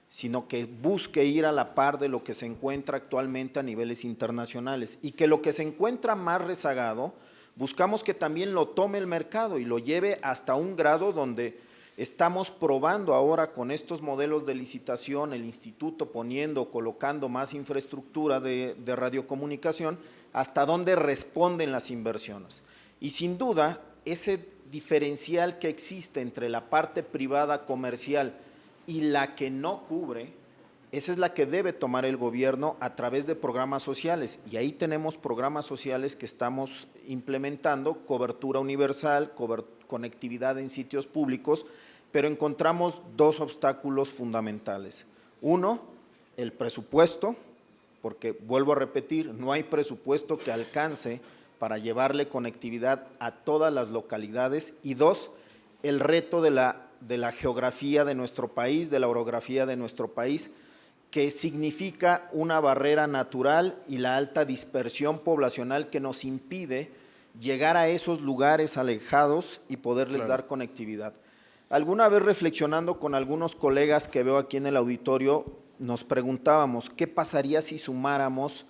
sino que busque ir a la par de lo que se encuentra actualmente a niveles internacionales y que lo que se encuentra más rezagado, buscamos que también lo tome el mercado y lo lleve hasta un grado donde estamos probando ahora con estos modelos de licitación, el instituto colocando más infraestructura de radiocomunicación, hasta dónde responden las inversiones. Y sin duda, ese diferencial que existe entre la parte privada comercial y la que no cubre, esa es la que debe tomar el gobierno a través de programas sociales. Y ahí tenemos programas sociales que estamos implementando, cobertura universal, conectividad en sitios públicos, pero encontramos dos obstáculos fundamentales. Uno, el presupuesto, porque vuelvo a repetir, no hay presupuesto que alcance para llevarle conectividad a todas las localidades. Y dos, el reto de la geografía de nuestro país, de la orografía de nuestro país, que significa una barrera natural y la alta dispersión poblacional que nos impide llegar a esos lugares alejados y poderles dar conectividad. Alguna vez reflexionando con algunos colegas que veo aquí en el auditorio, nos preguntábamos, ¿qué pasaría si sumáramos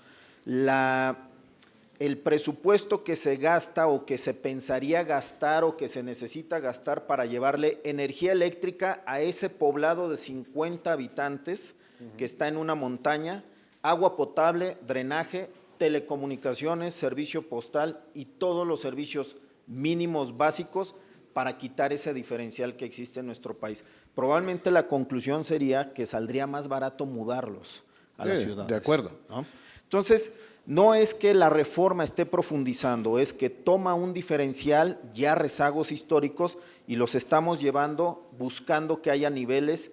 el presupuesto que se gasta o que se pensaría gastar o que se necesita gastar para llevarle energía eléctrica a ese poblado de 50 habitantes que está en una montaña, agua potable, drenaje, telecomunicaciones, servicio postal y todos los servicios mínimos básicos para quitar ese diferencial que existe en nuestro país? Probablemente la conclusión sería que saldría más barato mudarlos a las ciudades. De acuerdo. ¿No? Entonces, no es que la reforma esté profundizando, es que toma un diferencial, ya rezagos históricos, y los estamos llevando buscando que haya niveles,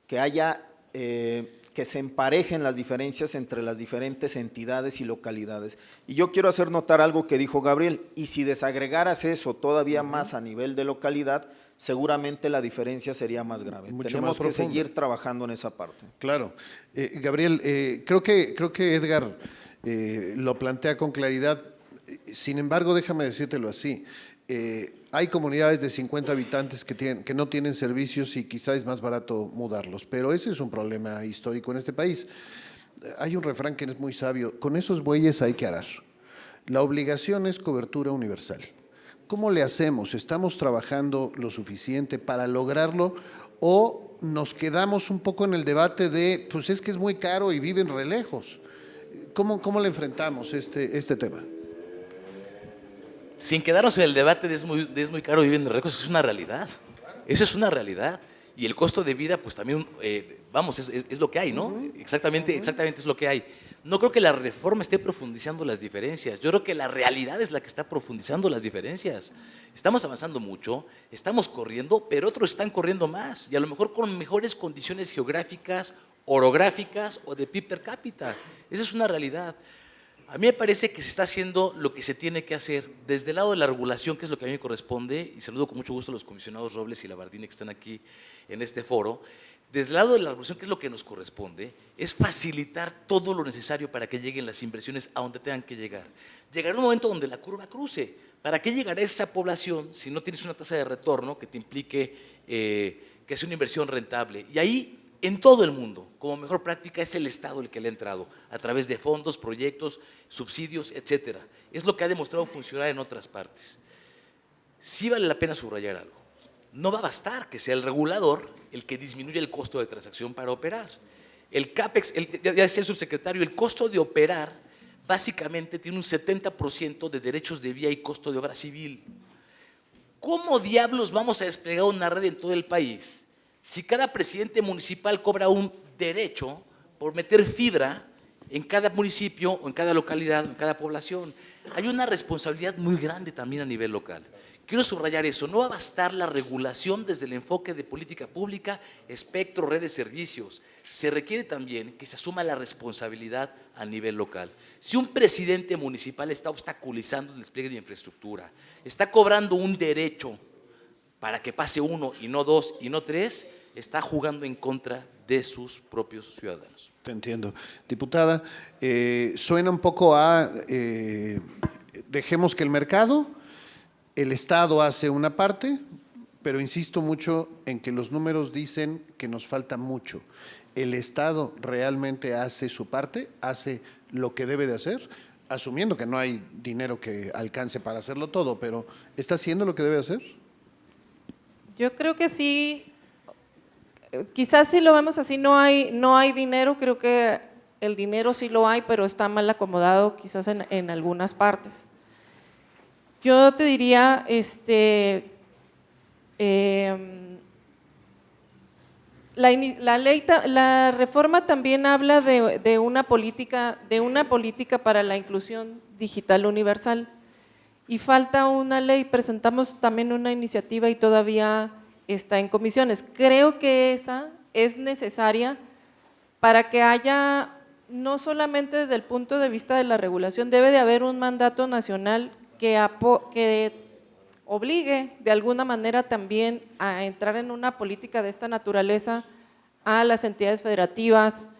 que haya que se emparejen las diferencias entre las diferentes entidades y localidades. Y yo quiero hacer notar algo que dijo Gabriel, y si desagregaras eso todavía más a nivel de localidad, seguramente la diferencia sería más grave. Tenemos que seguir trabajando en esa parte. Claro. Gabriel, creo que Edgar lo plantea con claridad. Sin embargo, déjame decírtelo así. Hay comunidades de 50 habitantes que no tienen servicios y quizá es más barato mudarlos, pero ese es un problema histórico en este país. Hay un refrán que es muy sabio, con esos bueyes hay que arar. La obligación es cobertura universal. ¿Cómo le hacemos? ¿Estamos trabajando lo suficiente para lograrlo o nos quedamos un poco en el debate de, pues es que es muy caro y viven re lejos? ¿Cómo le enfrentamos este tema? Sin quedarnos en el debate de es muy caro vivir en Recos, es una realidad. Eso es una realidad. Y el costo de vida, pues también, es lo que hay, ¿no? Exactamente es lo que hay. No creo que la reforma esté profundizando las diferencias. Yo creo que la realidad es la que está profundizando las diferencias. Estamos avanzando mucho, estamos corriendo, pero otros están corriendo más. Y a lo mejor con mejores condiciones geográficas, orográficas o de PIB per cápita. Esa es una realidad. A mí me parece que se está haciendo lo que se tiene que hacer desde el lado de la regulación, que es lo que a mí me corresponde, y saludo con mucho gusto a los comisionados Robles y Labardini que están aquí en este foro. Desde el lado de la regulación, que es lo que nos corresponde, es facilitar todo lo necesario para que lleguen las inversiones a donde tengan que llegar. Llegará un momento donde la curva cruce. ¿Para qué llegará esa población si no tienes una tasa de retorno que te implique que sea una inversión rentable? Y ahí, en todo el mundo, como mejor práctica, es el Estado el que le ha entrado, a través de fondos, proyectos, subsidios, etcétera. Es lo que ha demostrado funcionar en otras partes. Sí vale la pena subrayar algo. No va a bastar que sea el regulador el que disminuya el costo de transacción para operar. El CAPEX, ya decía el subsecretario, el costo de operar básicamente tiene un 70% de derechos de vía y costo de obra civil. ¿Cómo diablos vamos a desplegar una red en todo el país si cada presidente municipal cobra un derecho por meter fibra en cada municipio o en cada localidad o en cada población? Hay una responsabilidad muy grande también a nivel local. Quiero subrayar eso, no va a bastar la regulación desde el enfoque de política pública, espectro, red de servicios. Se requiere también que se asuma la responsabilidad a nivel local. Si un presidente municipal está obstaculizando el despliegue de infraestructura, está cobrando un derecho para que pase uno y no dos y no tres, está jugando en contra de sus propios ciudadanos. Te entiendo. Diputada, suena un poco a dejemos que el mercado, el Estado hace una parte, pero insisto mucho en que los números dicen que nos falta mucho. ¿El Estado realmente hace su parte? ¿Hace lo que debe de hacer? Asumiendo que no hay dinero que alcance para hacerlo todo, pero ¿está haciendo lo que debe hacer? Yo creo que sí, quizás si lo vemos así, no hay dinero, creo que el dinero sí lo hay, pero está mal acomodado quizás en algunas partes. Yo te diría, la reforma también habla de una política para la inclusión digital universal y falta una ley. Presentamos también una iniciativa y todavía está en comisiones. Creo que esa es necesaria para que haya, no solamente desde el punto de vista de la regulación, debe de haber un mandato nacional que obligue de alguna manera también a entrar en una política de esta naturaleza a las entidades federativas,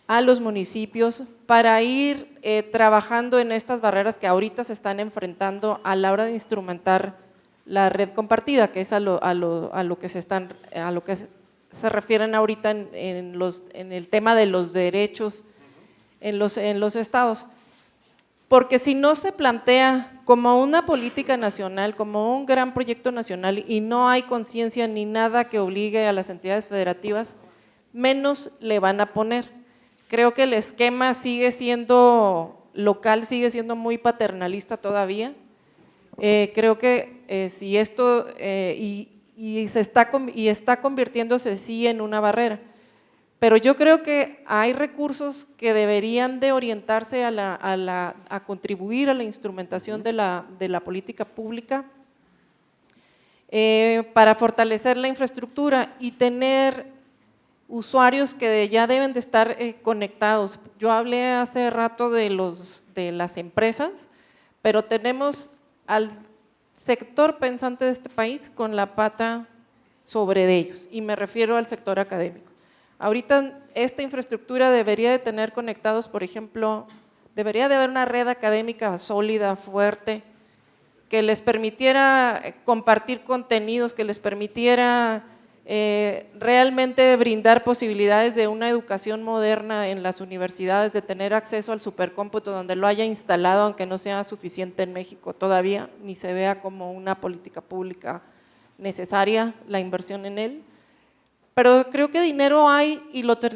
a los municipios, para ir trabajando en estas barreras que ahorita se están enfrentando a la hora de instrumentar la red compartida, que es a lo que se refieren ahorita en el tema de los derechos en los estados. Porque si no se plantea como una política nacional, como un gran proyecto nacional y no hay conciencia ni nada que obligue a las entidades federativas, menos le van a poner. Creo que el esquema sigue siendo local, sigue siendo muy paternalista todavía. Creo que si esto está convirtiéndose sí en una barrera. Pero yo creo que hay recursos que deberían de orientarse a contribuir a la instrumentación de la política pública para fortalecer la infraestructura y tener usuarios que ya deben de estar conectados. Yo hablé hace rato de las empresas, pero tenemos al sector pensante de este país con la pata sobre de ellos y me refiero al sector académico. Ahorita esta infraestructura debería de tener conectados, por ejemplo, debería de haber una red académica sólida, fuerte, que les permitiera compartir contenidos, que les permitiera realmente brindar posibilidades de una educación moderna en las universidades, de tener acceso al supercómputo donde lo haya instalado, aunque no sea suficiente en México todavía, ni se vea como una política pública necesaria la inversión en él. Pero creo que dinero hay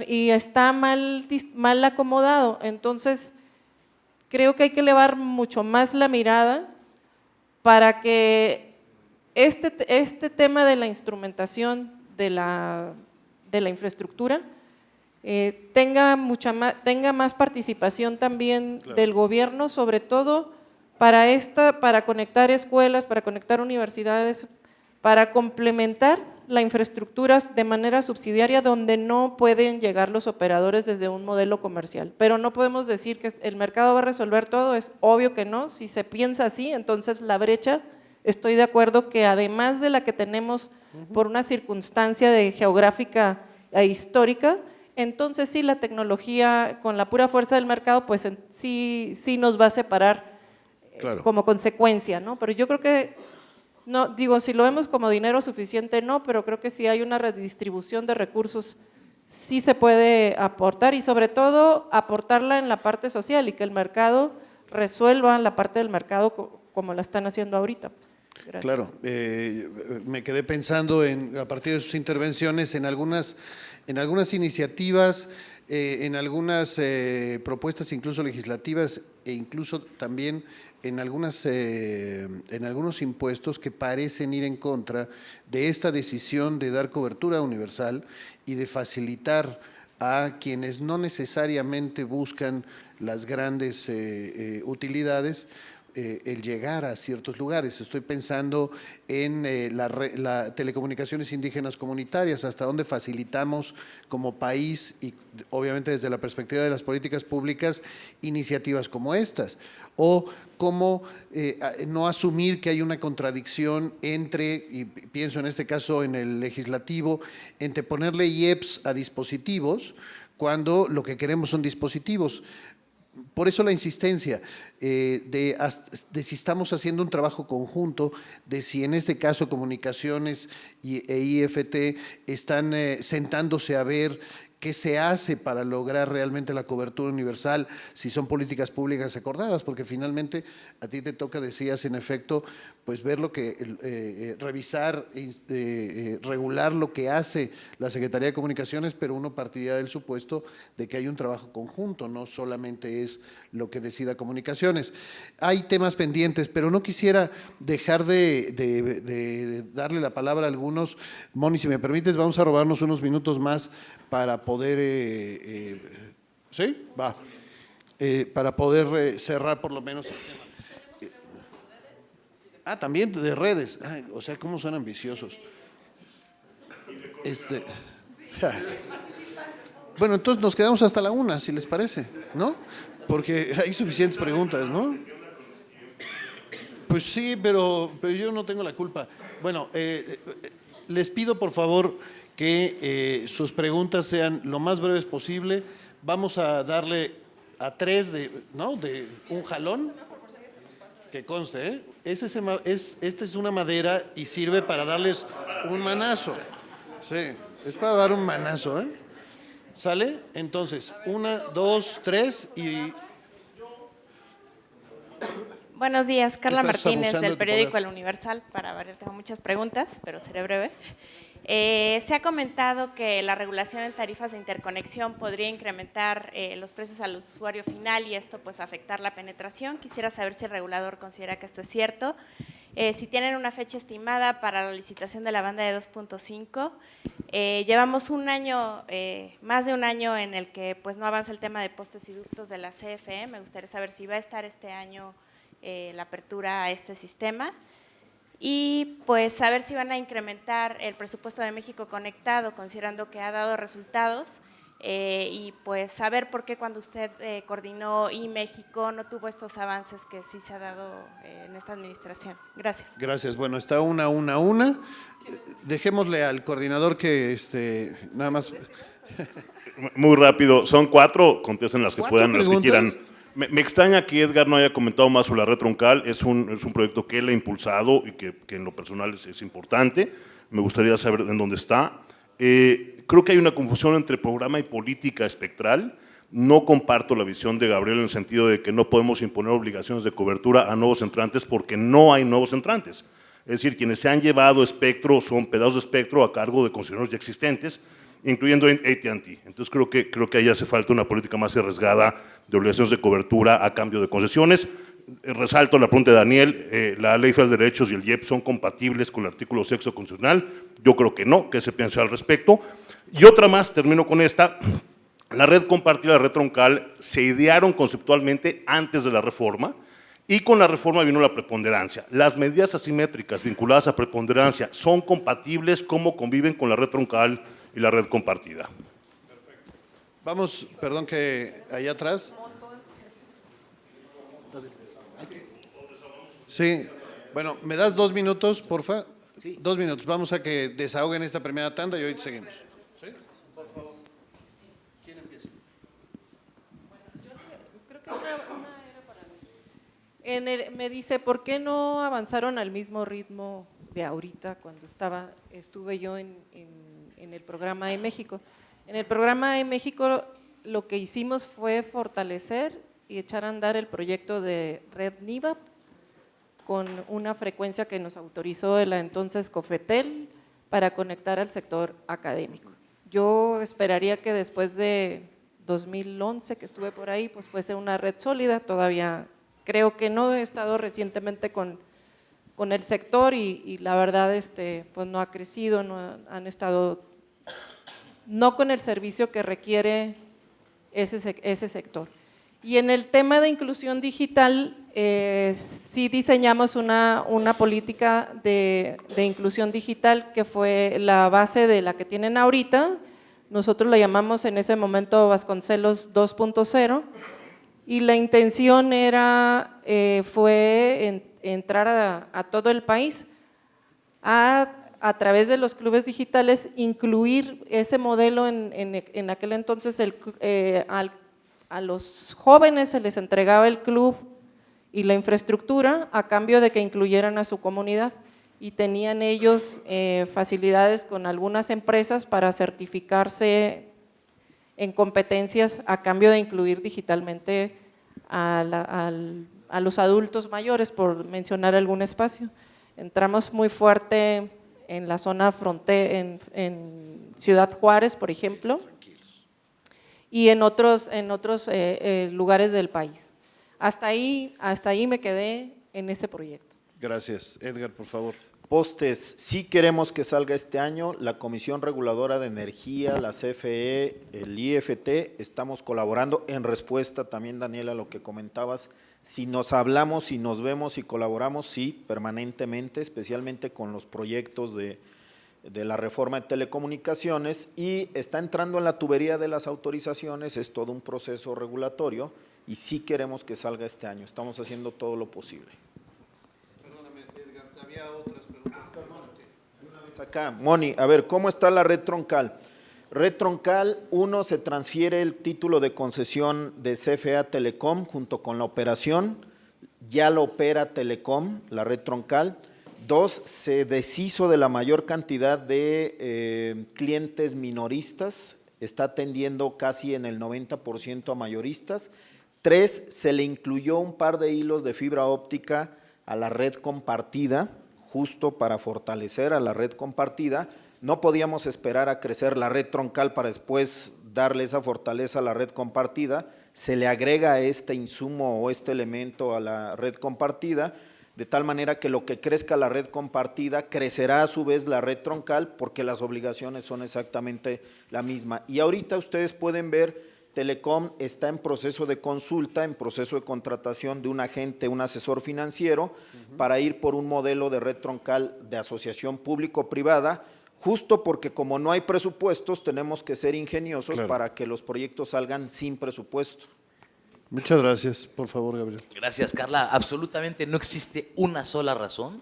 y está mal acomodado, entonces creo que hay que elevar mucho más la mirada para que este tema de la instrumentación de la infraestructura tenga más participación también del gobierno, sobre todo para conectar escuelas, para conectar universidades, para complementar la infraestructura de manera subsidiaria donde no pueden llegar los operadores desde un modelo comercial. Pero no podemos decir que el mercado va a resolver todo, es obvio que no. Si se piensa así, entonces la brecha, estoy de acuerdo que además de la que tenemos por una circunstancia geográfica e histórica, entonces sí la tecnología con la pura fuerza del mercado pues sí nos va a separar como consecuencia, ¿no? Pero yo creo que no, digo, si lo vemos como dinero suficiente, no, pero creo que si hay una redistribución de recursos, sí se puede aportar y sobre todo aportarla en la parte social y que el mercado resuelva la parte del mercado como la están haciendo ahorita. Gracias. Claro, me quedé pensando a partir de sus intervenciones en algunas iniciativas, en algunas propuestas incluso legislativas e incluso también en algunos impuestos que parecen ir en contra de esta decisión de dar cobertura universal y de facilitar a quienes no necesariamente buscan las grandes utilidades, el llegar a ciertos lugares. Estoy pensando en las telecomunicaciones indígenas comunitarias, hasta dónde facilitamos como país y obviamente desde la perspectiva de las políticas públicas iniciativas como estas, o cómo no asumir que hay una contradicción entre, y pienso en este caso en el legislativo, entre ponerle IEPS a dispositivos cuando lo que queremos son dispositivos. Por eso la insistencia de si estamos haciendo un trabajo conjunto, de si en este caso Comunicaciones e IFT están sentándose a ver qué se hace para lograr realmente la cobertura universal, si son políticas públicas acordadas, porque finalmente a ti te toca, decías, en efecto, pues ver lo que, revisar, regular lo que hace la Secretaría de Comunicaciones, pero uno partiría del supuesto de que hay un trabajo conjunto, no solamente es lo que decida Comunicaciones. Hay temas pendientes, pero no quisiera dejar de darle la palabra a algunos. Moni, si me permites, vamos a robarnos unos minutos más para poder, ¿sí? Va. Para poder cerrar por lo menos el tema. También de redes. Ay, o sea, cómo son ambiciosos. Bueno, entonces nos quedamos hasta la 1, si les parece, ¿no? Porque hay suficientes preguntas, ¿no? Pues sí, pero yo no tengo la culpa. Bueno, les pido por favor que sus preguntas sean lo más breves posible. Vamos a darle a 3 de un jalón, que conste, ¿eh? Esta es una madera y sirve para darles un manazo. Sí, es para dar un manazo, ¿eh? ¿Sale? Entonces, 1, 2, 3 y… Buenos días, Carla Estás Martínez abusando de del tu periódico poder. El Universal. Para variar, tengo muchas preguntas, pero seré breve. Se ha comentado que la regulación en tarifas de interconexión podría incrementar los precios al usuario final y esto pues afectar la penetración. Quisiera saber si el regulador considera que esto es cierto. Si tienen una fecha estimada para la licitación de la banda de 2.5. Llevamos un año, más de un año en el que pues no avanza el tema de postes y ductos de la CFE. Me gustaría saber si va a estar este año la apertura a este sistema y pues saber si van a incrementar el presupuesto de México Conectado, considerando que ha dado resultados, y pues saber por qué cuando usted coordinó México no tuvo estos avances que sí se ha dado en esta administración. Gracias. Gracias. Bueno, está una. Dejémosle al coordinador que nada más… Muy rápido, son 4, contesten las que 4 puedan, las que preguntas. quieran. Me extraña que Edgar no haya comentado más sobre la red troncal, es un proyecto que él ha impulsado y que en lo personal es importante, me gustaría saber en dónde está. Creo que hay una confusión entre programa y política espectral. No comparto la visión de Gabriel en el sentido de que no podemos imponer obligaciones de cobertura a nuevos entrantes porque no hay nuevos entrantes. Es decir, quienes se han llevado espectro son pedazos de espectro a cargo de concesionarios ya existentes, incluyendo AT&T. Entonces creo que ahí hace falta una política más arriesgada de obligaciones de cobertura a cambio de concesiones. Resalto la pregunta de Daniel, la Ley Federal de Derechos y el IEP son compatibles con el artículo 6 constitucional. Yo creo que no, ¿qué se piensa al respecto? Y otra más, termino con esta. La red compartida y la red troncal se idearon conceptualmente antes de la reforma y con la reforma vino la preponderancia. Las medidas asimétricas vinculadas a preponderancia son compatibles, ¿cómo conviven con la red troncal y la red compartida? Perfecto. Vamos, perdón que allá atrás. Sí, bueno, ¿me das 2 minutos, porfa? Sí. 2 minutos, vamos a que desahoguen esta primera tanda y hoy seguimos. ¿Sí? Por favor. ¿Quién empieza? Creo que una era para mí. Me dice, ¿por qué no avanzaron al mismo ritmo de ahorita cuando estuve yo en el programa de México? En el programa de México lo que hicimos fue fortalecer y echar a andar el proyecto de Red NIVAP con una frecuencia que nos autorizó la entonces COFETEL para conectar al sector académico. Yo esperaría que después de 2011, que estuve por ahí, pues fuese una red sólida. Todavía creo que no he estado recientemente con el sector y la verdad pues no ha crecido, no han estado, no con el servicio que requiere ese sector. Y en el tema de inclusión digital, sí diseñamos una política de inclusión digital que fue la base de la que tienen ahorita. Nosotros la llamamos en ese momento Vasconcelos 2.0 y la intención fue entrar a todo el país a a través de los clubes digitales, incluir ese modelo en aquel entonces. A los jóvenes se les entregaba el club y la infraestructura a cambio de que incluyeran a su comunidad, y tenían ellos facilidades con algunas empresas para certificarse en competencias a cambio de incluir digitalmente a los adultos mayores, por mencionar algún espacio. Entramos muy fuerte en la zona frontera, en Ciudad Juárez, por ejemplo, y en otros lugares del país. Hasta ahí me quedé en ese proyecto. Gracias. Edgar, por favor. Postes, sí queremos que salga este año. La Comisión Reguladora de Energía, la CFE, el IFT, estamos colaborando en respuesta también, Daniela, a lo que comentabas. Si nos hablamos, si nos vemos y colaboramos, sí, permanentemente, especialmente con los proyectos de la reforma de telecomunicaciones, y está entrando en la tubería de las autorizaciones, es todo un proceso regulatorio, y sí queremos que salga este año. Estamos haciendo todo lo posible. Perdóname, Edgar, había otras preguntas. Acá, Moni, a ver, ¿cómo está la red troncal? Red troncal, 1, se transfiere el título de concesión de CFE a Telecom junto con la operación, ya lo opera Telecom, la red troncal. 2, se deshizo de la mayor cantidad de clientes minoristas, está atendiendo casi en el 90% a mayoristas. 3, se le incluyó un par de hilos de fibra óptica a la red compartida, justo para fortalecer a la red compartida. No podíamos esperar a crecer la red troncal para después darle esa fortaleza a la red compartida. Se le agrega este insumo o este elemento a la red compartida, de tal manera que lo que crezca la red compartida, crecerá a su vez la red troncal, porque las obligaciones son exactamente la misma. Y ahorita ustedes pueden ver, Telecom está en proceso de consulta, en proceso de contratación de un agente, un asesor financiero, para ir por un modelo de red troncal de asociación público-privada, justo porque como no hay presupuestos, tenemos que ser ingeniosos, claro, para que los proyectos salgan sin presupuesto. Muchas gracias. Por favor, Gabriel. Gracias, Carla. Absolutamente no existe una sola razón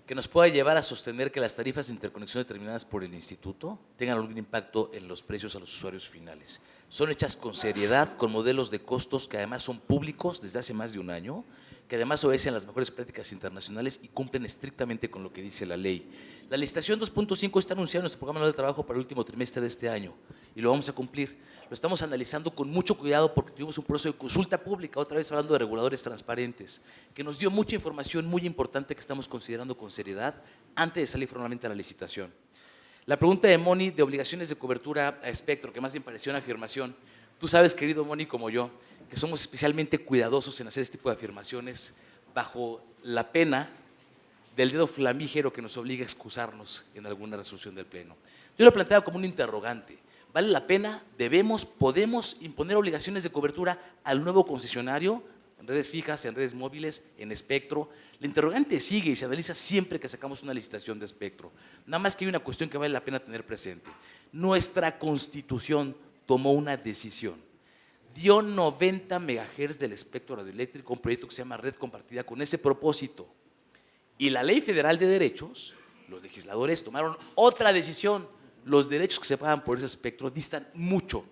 que nos pueda llevar a sostener que las tarifas de interconexión determinadas por el instituto tengan algún impacto en los precios a los usuarios finales. Son hechas con seriedad, con modelos de costos que además son públicos desde hace más de un año, que además obedecen las mejores prácticas internacionales y cumplen estrictamente con lo que dice la ley. La licitación 2.5 está anunciada en nuestro programa de trabajo para el último trimestre de este año y lo vamos a cumplir. Lo estamos analizando con mucho cuidado porque tuvimos un proceso de consulta pública, otra vez hablando de reguladores transparentes, que nos dio mucha información muy importante que estamos considerando con seriedad antes de salir formalmente a la licitación. La pregunta de Moni de obligaciones de cobertura a espectro, que más bien pareció una afirmación. Tú sabes, querido Moni, como yo, que somos especialmente cuidadosos en hacer este tipo de afirmaciones bajo la pena del dedo flamígero que nos obliga a excusarnos en alguna resolución del Pleno. Yo lo he planteado como un interrogante. ¿Vale la pena? ¿Debemos, podemos imponer obligaciones de cobertura al nuevo concesionario en redes fijas, en redes móviles, en espectro? La interrogante sigue y se analiza siempre que sacamos una licitación de espectro. Nada más que hay una cuestión que vale la pena tener presente. Nuestra Constitución tomó una decisión. Dio 90 megahertz del espectro radioeléctrico a un proyecto que se llama Red Compartida con ese propósito. Y la Ley Federal de Derechos, los legisladores tomaron otra decisión. Los derechos que se pagan por ese espectro distan mucho,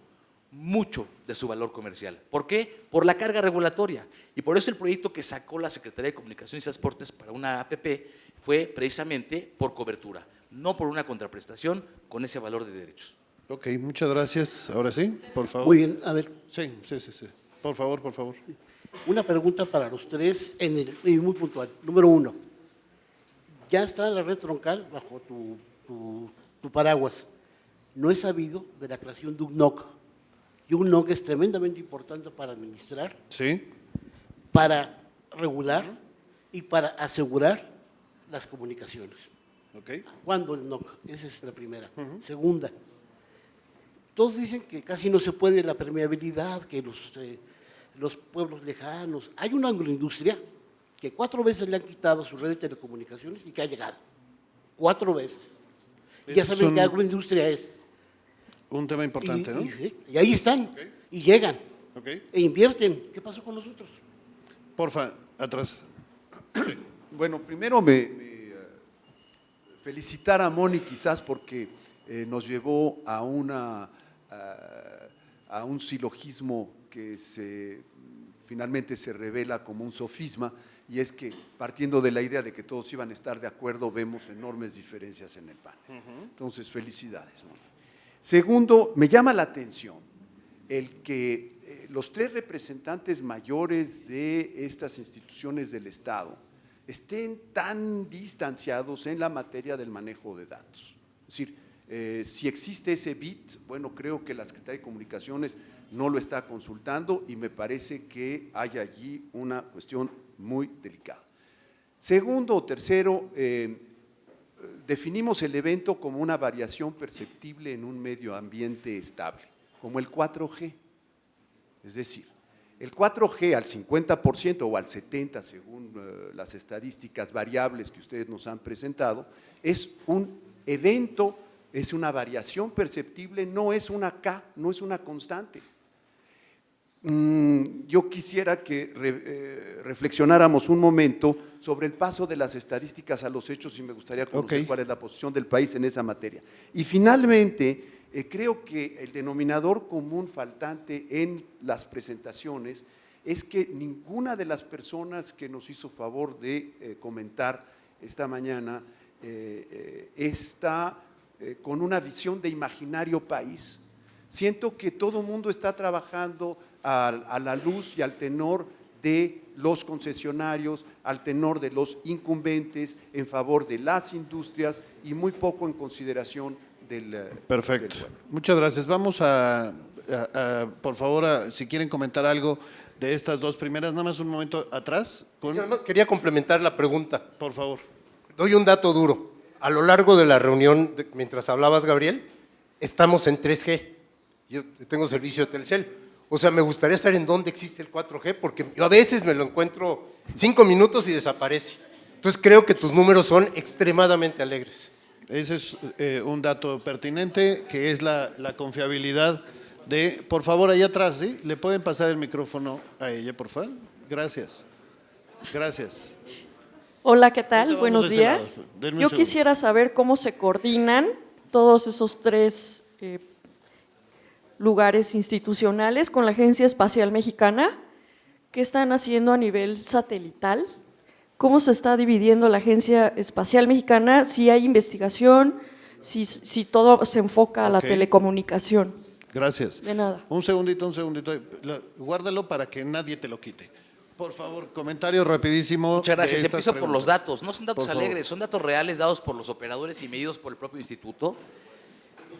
mucho de su valor comercial. ¿Por qué? Por la carga regulatoria. Y por eso el proyecto que sacó la Secretaría de Comunicaciones y Transportes para una APP fue precisamente por cobertura, no por una contraprestación con ese valor de derechos. Ok, muchas gracias. Ahora sí, por favor. Muy bien, a ver. Sí. Por favor, por favor. Una pregunta para los tres, y muy puntual. Número 1, ya está la red troncal bajo tu paraguas. No he sabido de la creación de un NOC. Y un NOC es tremendamente importante para administrar, sí, para regular y para asegurar las comunicaciones. Okay. ¿Cuándo el NOC? Esa es la primera. Segunda, todos dicen que casi no se puede la permeabilidad, que los pueblos lejanos. Hay una agroindustria que 4 veces le han quitado su red de telecomunicaciones y que ha llegado. 4 veces. Y ya saben qué agroindustria es. Un tema importante, ¿no? Y ahí están, okay, y llegan, okay, e invierten. ¿Qué pasó con nosotros? Porfa, atrás. Bueno, primero me felicitar a Moni quizás porque nos llevó a un silogismo que finalmente se revela como un sofisma, y es que partiendo de la idea de que todos iban a estar de acuerdo, vemos enormes diferencias en el panel. Entonces, felicidades, Moni. Segundo, me llama la atención el que los 3 representantes mayores de estas instituciones del Estado estén tan distanciados en la materia del manejo de datos. Es decir, si existe ese bit, bueno, creo que la Secretaría de Comunicaciones no lo está consultando y me parece que hay allí una cuestión muy delicada. Segundo o tercero, definimos el evento como una variación perceptible en un medio ambiente estable, como el 4G. Es decir, el 4G al 50% o al 70%, según las estadísticas variables que ustedes nos han presentado, es un evento, es una variación perceptible, no es una K, no es una constante. Yo quisiera que reflexionáramos un momento sobre el paso de las estadísticas a los hechos y me gustaría conocer cuál es la posición del país en esa materia. Y finalmente, creo que el denominador común faltante en las presentaciones es que ninguna de las personas que nos hizo favor de comentar esta mañana está con una visión de imaginario país. Siento que todo el mundo está trabajando a la luz y al tenor de los concesionarios, al tenor de los incumbentes, en favor de las industrias y muy poco en consideración del… Perfecto. del pueblo. Muchas gracias. Vamos por favor, si quieren comentar algo de estas 2 primeras, nada más un momento atrás. Quería complementar la pregunta. Por favor. Doy un dato duro. A lo largo de la reunión, mientras hablabas, Gabriel, estamos en 3G. Yo tengo servicio de Telcel. O sea, me gustaría saber en dónde existe el 4G, porque yo a veces me lo encuentro 5 minutos y desaparece. Entonces creo que tus números son extremadamente alegres. Ese es un dato pertinente, que es la confiabilidad de… Por favor, ahí atrás, ¿sí? ¿Le pueden pasar el micrófono a ella, por favor? Gracias. Gracias. Hola, ¿qué tal? Ahorita Buenos vamos de este días. lado. Denme un Yo segundo. quisiera saber cómo se coordinan todos esos 3 lugares institucionales con la Agencia Espacial Mexicana. ¿Qué están haciendo a nivel satelital? ¿Cómo se está dividiendo la Agencia Espacial Mexicana? Si hay investigación, si todo se enfoca a la telecomunicación. Gracias. De nada. Un segundito. Guárdalo para que nadie te lo quite. Por favor, comentario rapidísimo. Muchas gracias. de estas Empiezo por los preguntas. datos. No son datos Por favor. alegres, son datos reales dados por los operadores y medidos por el propio instituto.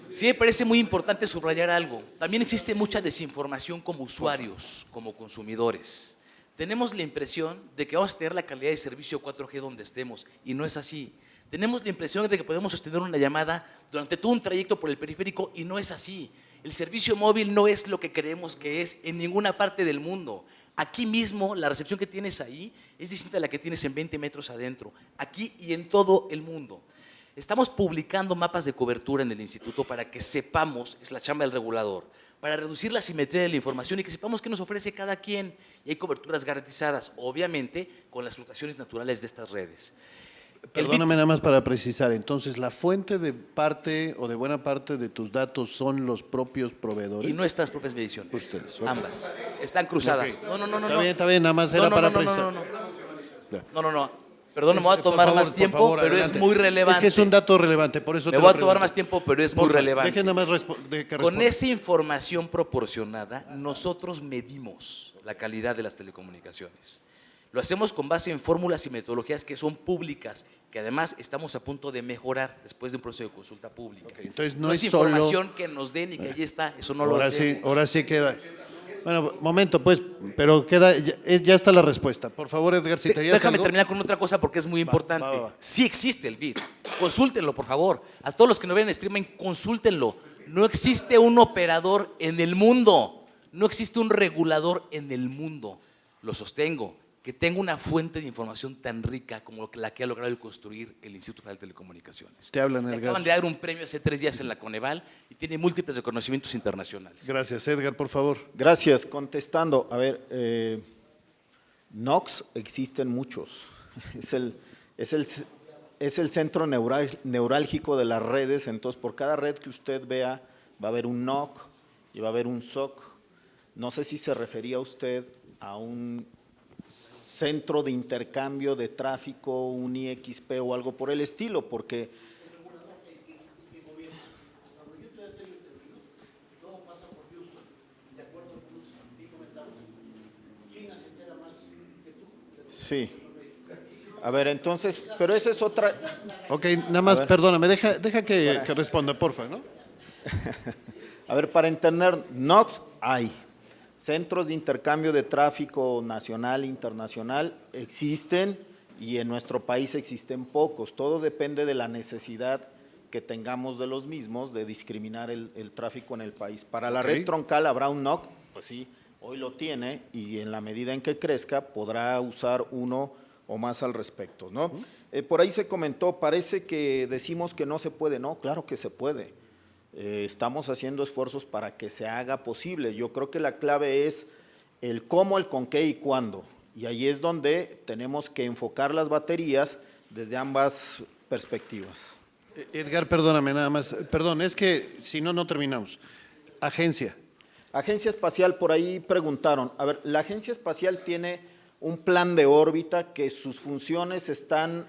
Sí me parece muy importante subrayar algo. También existe mucha desinformación como usuarios, como consumidores. Tenemos la impresión de que vamos a tener la calidad de servicio 4G donde estemos, y no es así. Tenemos la impresión de que podemos sostener una llamada durante todo un trayecto por el periférico, y no es así. El servicio móvil no es lo que creemos que es en ninguna parte del mundo. Aquí mismo, la recepción que tienes ahí es distinta a la que tienes en 20 metros adentro, aquí y en todo el mundo. Estamos publicando mapas de cobertura en el instituto para que sepamos, es la chamba del regulador, para reducir la simetría de la información y que sepamos qué nos ofrece cada quien. Y hay coberturas garantizadas, obviamente, con las fluctuaciones naturales de estas redes. Perdóname nada más para precisar, entonces, ¿la fuente de parte o de buena parte de tus datos son los propios proveedores? Y nuestras propias mediciones. Ustedes. Ambas. Están cruzadas. Ok. No. Está bien, nada más era para precisar. No. Perdón, me voy a tomar más tiempo, pero es muy relevante. Es que es un dato relevante, por eso me voy a tomar más tiempo, pero es muy relevante. Dejen nada más Con esa información proporcionada, nosotros medimos la calidad de las telecomunicaciones. Lo hacemos con base en fórmulas y metodologías que son públicas, que además estamos a punto de mejorar después de un proceso de consulta pública. Entonces no es solo información que nos den y que ahí está, eso no lo hacemos. Ahora sí queda. Bueno, momento pues, pero ya está la respuesta. Por favor, Edgar, si te Déjame terminar con otra cosa porque es muy importante. va. Sí existe el BID, consúltenlo por favor. A todos los que nos ven en streaming, consúltenlo. No existe un operador en el mundo, no existe un regulador en el mundo, lo sostengo, que tenga una fuente de información tan rica como la que ha logrado construir el Instituto Federal de Telecomunicaciones. Te hablan, Le Edgar. acaban de dar un premio hace 3 días en la Coneval y tiene múltiples reconocimientos internacionales. Gracias, Edgar, por favor. Gracias. Contestando, a NOx existen muchos. Es es el centro neurálgico de las redes, entonces por cada red que usted vea va a haber un NOC y va a haber un SOC. No sé si se refería usted a un centro de intercambio de tráfico, un IXP o algo por el estilo, porque sí. A ver, entonces, pero esa es otra. Ok, nada más, perdóname, deja que responda, porfa, ¿no? A ver, para entender, NOCs hay. Centros de intercambio de tráfico nacional e internacional existen y en nuestro país existen pocos. Todo depende de la necesidad que tengamos de los mismos de discriminar el tráfico en el país. Para la red troncal habrá un NOC, pues sí, hoy lo tiene y en la medida en que crezca podrá usar uno o más al respecto, ¿no? Por ahí se comentó, parece que decimos que no se puede, no, claro que se puede. Estamos haciendo esfuerzos para que se haga posible. Yo creo que la clave es el cómo, el con qué y cuándo. Y ahí es donde tenemos que enfocar las baterías desde ambas perspectivas. Edgar, perdóname nada más. Perdón, es que si no, no terminamos. Agencia. Agencia Espacial, por ahí preguntaron. A ver, la Agencia Espacial tiene un plan de órbita que sus funciones están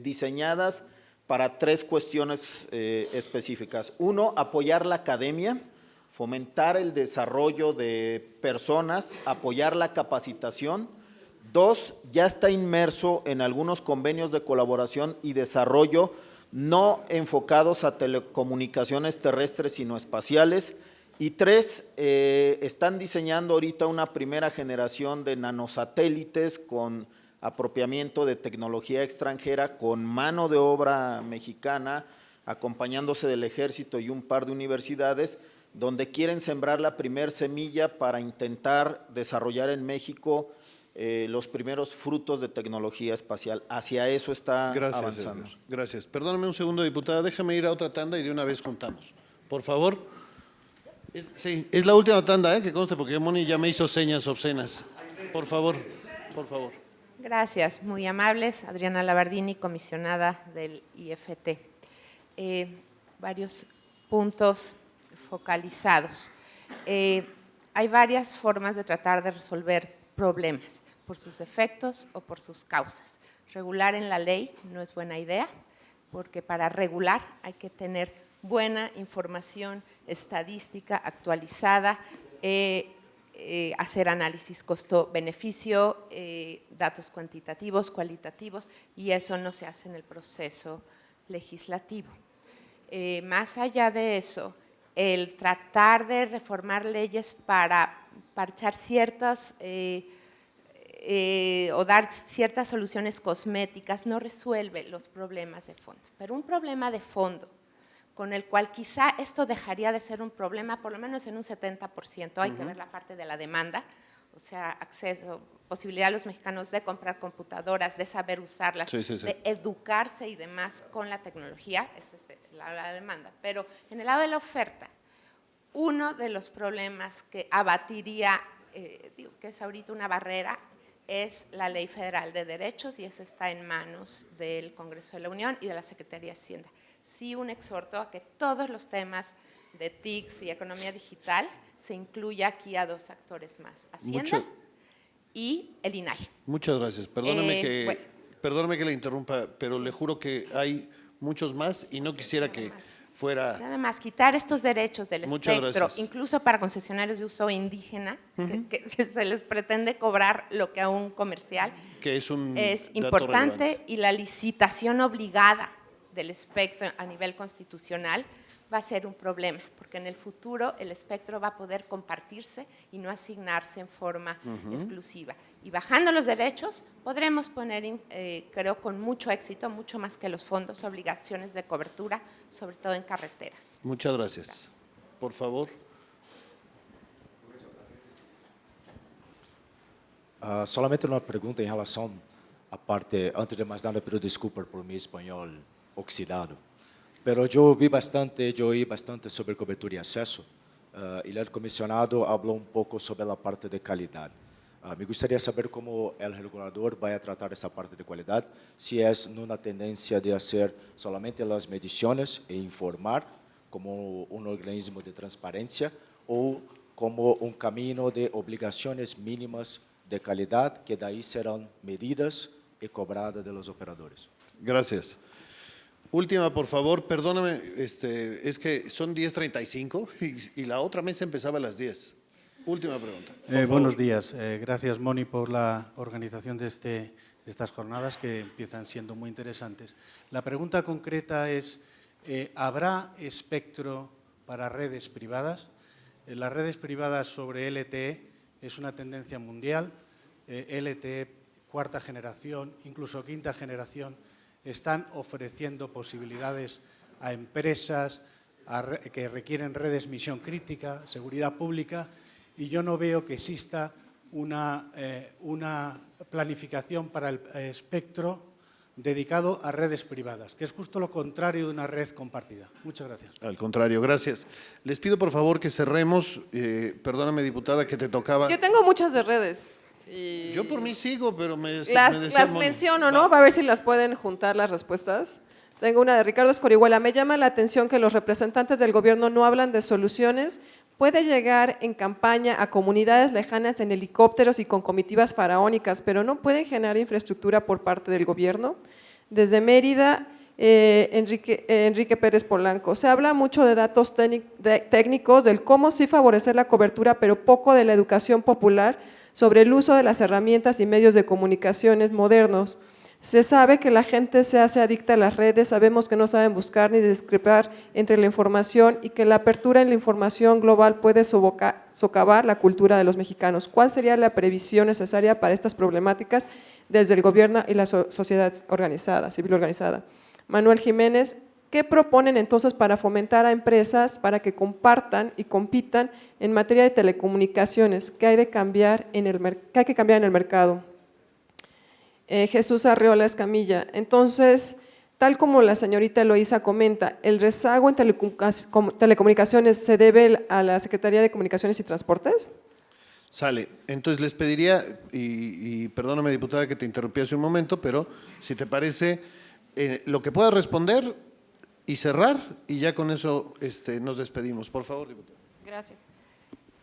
diseñadas para 3 cuestiones específicas. 1, apoyar la academia, fomentar el desarrollo de personas, apoyar la capacitación. 2, ya está inmerso en algunos convenios de colaboración y desarrollo no enfocados a telecomunicaciones terrestres, sino espaciales. Y 3, están diseñando ahorita una primera generación de nanosatélites con apropiamiento de tecnología extranjera, con mano de obra mexicana, acompañándose del ejército y un par de universidades, donde quieren sembrar la primer semilla para intentar desarrollar en México los primeros frutos de tecnología espacial. Hacia eso está avanzando. Edgar. Gracias. Perdóname un segundo, diputada, déjame ir a otra tanda y de una vez juntamos. Por favor. Sí, es la última tanda, que conste, porque Moni ya me hizo señas obscenas. Por favor, por favor. Gracias, muy amables. Adriana Labardini, comisionada del IFT. Varios puntos focalizados. Hay varias formas de tratar de resolver problemas, por sus efectos o por sus causas. Regular en la ley no es buena idea, porque para regular hay que tener buena información estadística actualizada, hacer análisis costo-beneficio, datos cuantitativos, cualitativos, y eso no se hace en el proceso legislativo. Más allá de eso, el tratar de reformar leyes para parchar ciertas o dar ciertas soluciones cosméticas no resuelve los problemas de fondo. Pero un problema de fondo con el cual quizá esto dejaría de ser un problema, por lo menos en un 70%. Hay que ver la parte de la demanda, o sea, acceso, posibilidad de los mexicanos de comprar computadoras, de saber usarlas, de educarse y demás con la tecnología, esa es la demanda. Pero en el lado de la oferta, uno de los problemas que abatiría, digo, que es ahorita una barrera, es la Ley Federal de Derechos, y esa está en manos del Congreso de la Unión y de la Secretaría de Hacienda. Sí, un exhorto a que todos los temas de TICs y economía digital se incluya aquí a 2 actores más, Hacienda y el INAI. Muchas gracias. Perdóname que le interrumpa, pero le juro que hay muchos más y no quisiera que fuera… Nada más, quitar estos derechos del espectro, incluso para concesionarios de uso indígena, que se les pretende cobrar lo que a un comercial, que es importante, relevante. Y la licitación obligada del espectro a nivel constitucional va a ser un problema, porque en el futuro el espectro va a poder compartirse y no asignarse en forma exclusiva. Y bajando los derechos podremos poner, creo con mucho éxito, mucho más que los fondos, obligaciones de cobertura, sobre todo en carreteras. Muchas gracias. Por favor. Solamente uma pergunta em relação à parte, antes de mais nada, peço desculpa por meu espanhol oxidado, pero yo oí bastante sobre cobertura y acceso, y el comisionado habló un poco sobre la parte de calidad. Me gustaría saber cómo el regulador va a tratar esa parte de calidad, si es una tendencia de hacer solamente las mediciones e informar como un organismo de transparencia o como un camino de obligaciones mínimas de calidad que de ahí serán medidas y cobradas de los operadores. Gracias. Última, por favor, perdóname, es que son 10:35 y la otra mesa empezaba a las 10. Última pregunta. Buenos días. Gracias, Moni, por la organización de estas jornadas que empiezan siendo muy interesantes. La pregunta concreta es, ¿habrá espectro para redes privadas? Las redes privadas sobre LTE es una tendencia mundial. LTE, cuarta generación, incluso quinta generación, están ofreciendo posibilidades a empresas que requieren redes misión crítica, seguridad pública, y yo no veo que exista una planificación para el espectro dedicado a redes privadas, que es justo lo contrario de una red compartida. Muchas gracias. Al contrario, gracias. Les pido por favor que cerremos. Perdóname, diputada, que te tocaba. Yo tengo muchas de redes. Y yo por mí sigo, pero las menciono, ¿no? Va a ver si las pueden juntar las respuestas. Tengo una de Ricardo Escorihuela. Me llama la atención que los representantes del gobierno no hablan de soluciones. Puede llegar en campaña a comunidades lejanas en helicópteros y con comitivas faraónicas, pero no pueden generar infraestructura por parte del gobierno. Desde Mérida, Enrique Pérez Polanco. Se habla mucho de datos técnicos, del cómo sí favorecer la cobertura, pero poco de la educación popular sobre el uso de las herramientas y medios de comunicaciones modernos. Se sabe que la gente se hace adicta a las redes, sabemos que no saben buscar ni discrepar entre la información y que la apertura en la información global puede socavar la cultura de los mexicanos. ¿Cuál sería la previsión necesaria para estas problemáticas desde el gobierno y la sociedad organizada, civil organizada? Manuel Jiménez, ¿qué proponen entonces para fomentar a empresas para que compartan y compitan en materia de telecomunicaciones? ¿Qué hay que cambiar en el mercado? Jesús Arreola Escamilla. Entonces, tal como la señorita Eloísa comenta, ¿el rezago en telecomunicaciones se debe a la Secretaría de Comunicaciones y Transportes? Sale. Entonces les pediría, y perdóname, diputada, que te interrumpí hace un momento, pero si te parece, lo que pueda responder y cerrar, y ya con eso nos despedimos. Por favor, diputada. Gracias.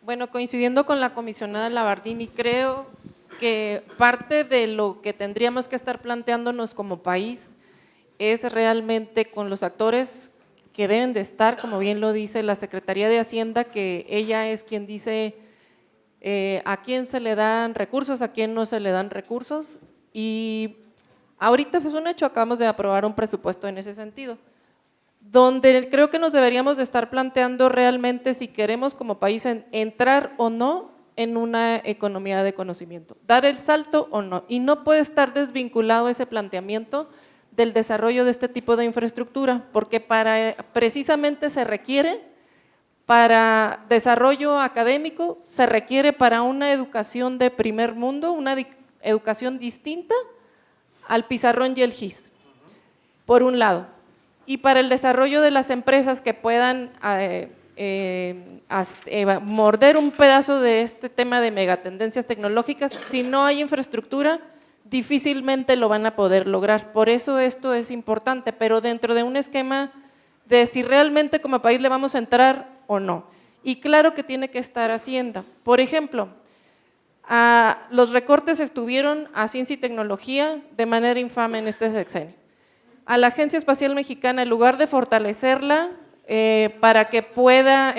Bueno, coincidiendo con la comisionada Labardini, creo que parte de lo que tendríamos que estar planteándonos como país es realmente con los actores que deben de estar, como bien lo dice la Secretaría de Hacienda, que ella es quien dice a quién se le dan recursos, a quién no se le dan recursos, y ahorita es un hecho, acabamos de aprobar un presupuesto en ese sentido, donde creo que nos deberíamos de estar planteando realmente si queremos como país entrar o no en una economía de conocimiento, dar el salto o no, y no puede estar desvinculado ese planteamiento del desarrollo de este tipo de infraestructura, porque precisamente se requiere para desarrollo académico, se requiere para una educación de primer mundo, una educación distinta al pizarrón y el GIS, por un lado, y para el desarrollo de las empresas que puedan morder un pedazo de este tema de megatendencias tecnológicas. Si no hay infraestructura, difícilmente lo van a poder lograr. Por eso esto es importante, pero dentro de un esquema de si realmente como país le vamos a entrar o no. Y claro que tiene que estar Hacienda. Por ejemplo, los recortes estuvieron a ciencia y tecnología de manera infame en este sexenio. A la Agencia Espacial Mexicana, en lugar de fortalecerla para que pueda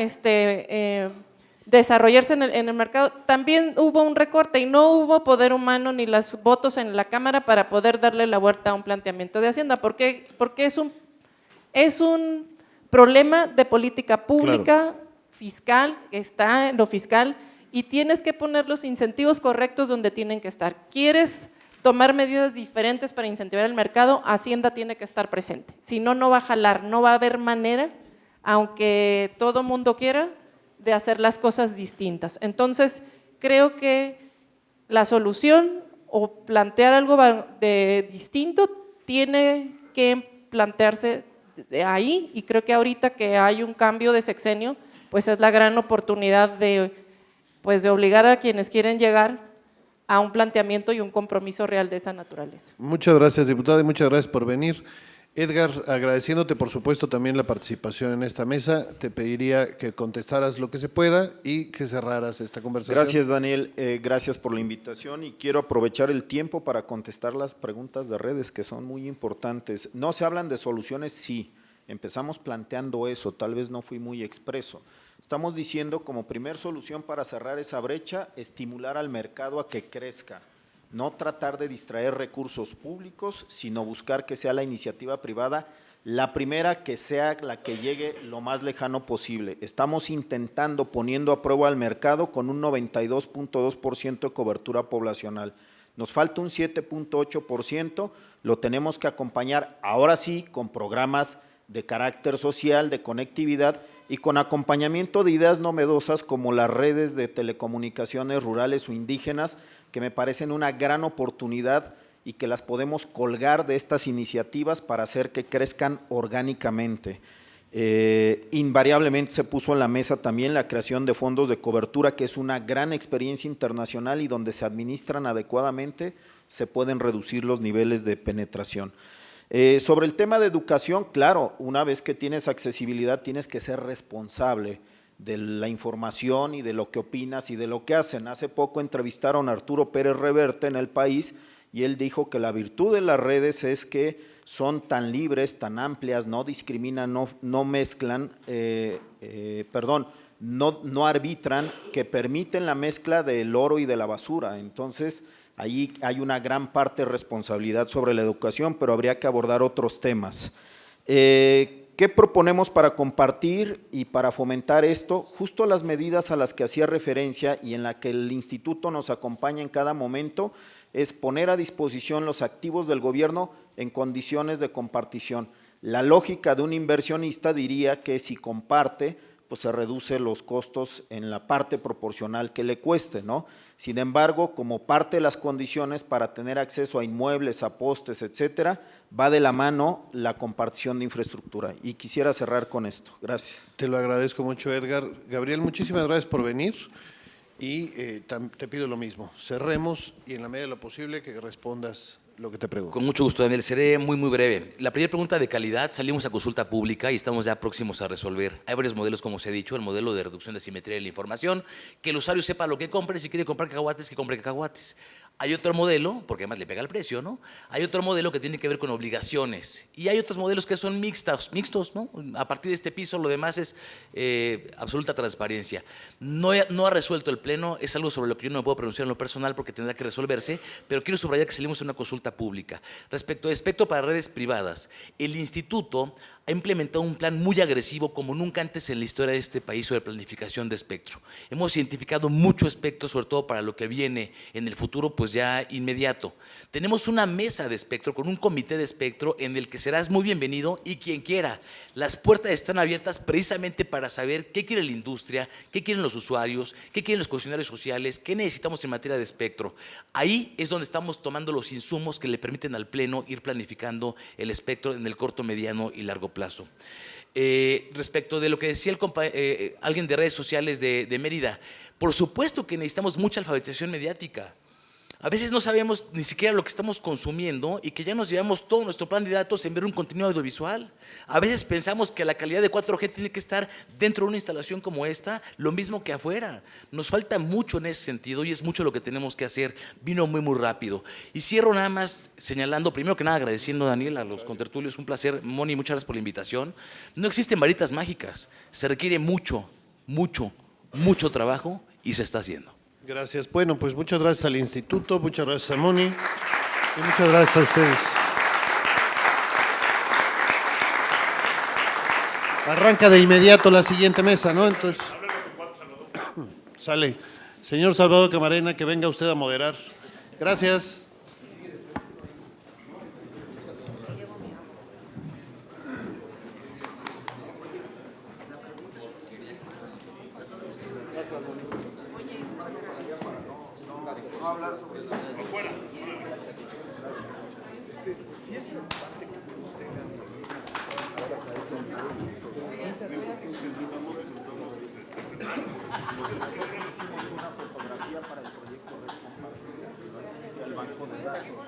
desarrollarse en el mercado, también hubo un recorte y no hubo poder humano ni los votos en la Cámara para poder darle la vuelta a un planteamiento de Hacienda. ¿Por qué? Porque es un problema de política pública, claro, fiscal, que está en lo fiscal, y tienes que poner los incentivos correctos donde tienen que estar. ¿Quieres tomar medidas diferentes para incentivar el mercado? Hacienda tiene que estar presente, si no, no va a jalar, no va a haber manera, aunque todo mundo quiera, de hacer las cosas distintas. Entonces, creo que la solución o plantear algo de distinto tiene que plantearse de ahí, y creo que ahorita que hay un cambio de sexenio, pues es la gran oportunidad de obligar a quienes quieren llegar a un planteamiento y un compromiso real de esa naturaleza. Muchas gracias, diputada, y muchas gracias por venir. Edgar, agradeciéndote por supuesto también la participación en esta mesa, te pediría que contestaras lo que se pueda y que cerraras esta conversación. Gracias, Daniel, gracias por la invitación y quiero aprovechar el tiempo para contestar las preguntas de redes que son muy importantes. No se hablan de soluciones, sí, empezamos planteando eso, tal vez no fui muy expreso. Estamos diciendo como primer solución para cerrar esa brecha, estimular al mercado a que crezca. No tratar de distraer recursos públicos, sino buscar que sea la iniciativa privada la primera que sea la que llegue lo más lejano posible. Estamos intentando, poniendo a prueba al mercado con un 92.2% de cobertura poblacional. Nos falta un 7.8%, lo tenemos que acompañar ahora sí con programas de carácter social, de conectividad y con acompañamiento de ideas novedosas como las redes de telecomunicaciones rurales o indígenas, que me parecen una gran oportunidad y que las podemos colgar de estas iniciativas para hacer que crezcan orgánicamente. Invariablemente se puso en la mesa también la creación de fondos de cobertura, que es una gran experiencia internacional y donde se administran adecuadamente se pueden reducir los niveles de penetración. Sobre el tema de educación, claro, una vez que tienes accesibilidad tienes que ser responsable de la información y de lo que opinas y de lo que hacen. Hace poco entrevistaron a Arturo Pérez Reverte en El País y él dijo que la virtud de las redes es que son tan libres, tan amplias, no discriminan, no mezclan, no arbitran, que permiten la mezcla del oro y de la basura. Entonces, ahí hay una gran parte de responsabilidad sobre la educación, pero habría que abordar otros temas. ¿Qué proponemos para compartir y para fomentar esto? Justo las medidas a las que hacía referencia y en la que el instituto nos acompaña en cada momento, es poner a disposición los activos del gobierno en condiciones de compartición. La lógica de un inversionista diría que si comparte, pues se reduce los costos en la parte proporcional que le cueste, ¿no? Sin embargo, como parte de las condiciones para tener acceso a inmuebles, a postes, etcétera, va de la mano la compartición de infraestructura. Y quisiera cerrar con esto. Gracias. Te lo agradezco mucho, Edgar. Gabriel, muchísimas gracias por venir y te pido lo mismo. Cerremos y en la medida de lo posible que respondas lo que te pregunto. Con mucho gusto, Daniel. Seré muy, muy breve. La primera pregunta de calidad, salimos a consulta pública y estamos ya próximos a resolver. Hay varios modelos, como se ha dicho, el modelo de reducción de simetría de la información, que el usuario sepa lo que compre, si quiere comprar cacahuates, que compre cacahuates. Hay otro modelo, porque además le pega el precio, ¿no? Hay otro modelo que tiene que ver con obligaciones y hay otros modelos que son mixtos, ¿no? A partir de este piso lo demás es absoluta transparencia. No ha resuelto el Pleno, es algo sobre lo que yo no me puedo pronunciar en lo personal porque tendrá que resolverse, pero quiero subrayar que salimos en una consulta pública. Respecto de espectro para redes privadas, el instituto ha implementado un plan muy agresivo como nunca antes en la historia de este país sobre planificación de espectro. Hemos identificado mucho espectro, sobre todo para lo que viene en el futuro, pues ya inmediato. Tenemos una mesa de espectro con un comité de espectro en el que serás muy bienvenido y quien quiera. Las puertas están abiertas precisamente para saber qué quiere la industria, qué quieren los usuarios, qué quieren los cuestionarios sociales, qué necesitamos en materia de espectro. Ahí es donde estamos tomando los insumos que le permiten al Pleno ir planificando el espectro en el corto, mediano y largo plazo. Respecto de lo que decía alguien de redes sociales de Mérida, por supuesto que necesitamos mucha alfabetización mediática. A veces no sabemos ni siquiera lo que estamos consumiendo y que ya nos llevamos todo nuestro plan de datos en ver un contenido audiovisual. A veces pensamos que la calidad de 4G tiene que estar dentro de una instalación como esta, lo mismo que afuera. Nos falta mucho en ese sentido y es mucho lo que tenemos que hacer. Vino muy, muy rápido. Y cierro nada más señalando, primero que nada agradeciendo, Daniel, a los contertulios, un placer. Moni, muchas gracias por la invitación. No existen varitas mágicas, se requiere mucho, mucho, mucho trabajo y se está haciendo. Gracias. Bueno, pues muchas gracias al instituto, muchas gracias a Moni y muchas gracias a ustedes. Arranca de inmediato la siguiente mesa, ¿no? Entonces, sale. Señor Salvador Camarena, que venga usted a moderar. Gracias. Nosotros hicimos una fotografía para el proyecto Red Compartida. banco de datos.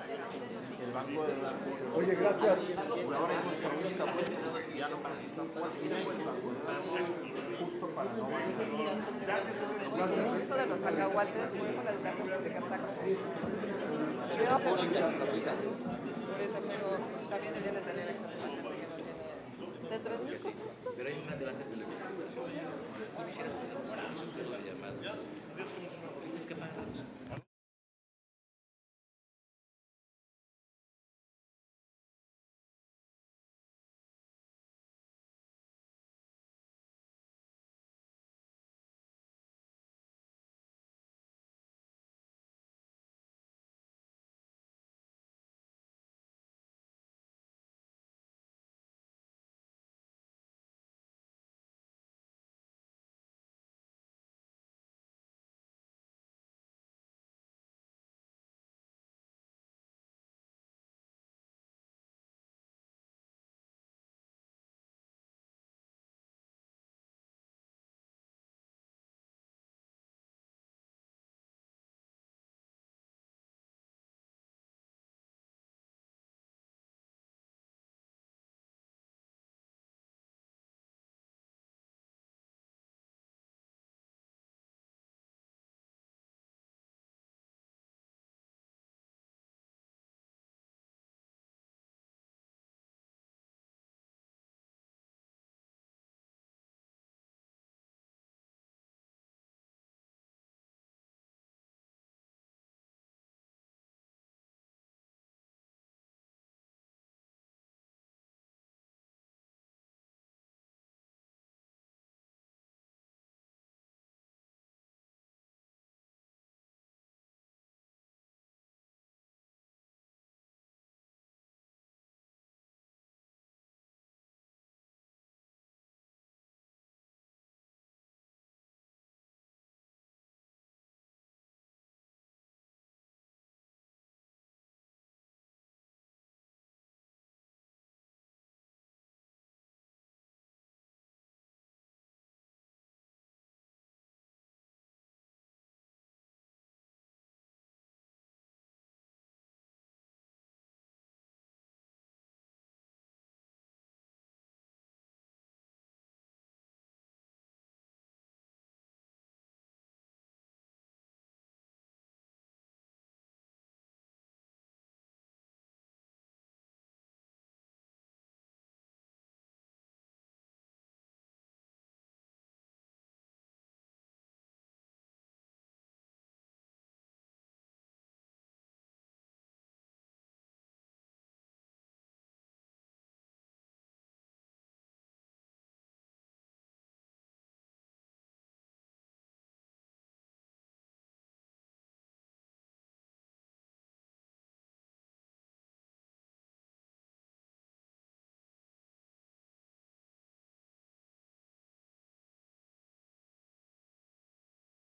El banco de datos. Oye, gracias. Por ahora es nuestra única fuente de datos y ya no necesitan justo para no Eso de los cacahuates, por eso la educación pública está como... Por eso, pero también deberían de tener acceso a la gente que no tiene... ¿Dentro de México? Pero hay una gran telecomunicación. ¿Quisieras tener un servicio de llamadas? Es que pagas.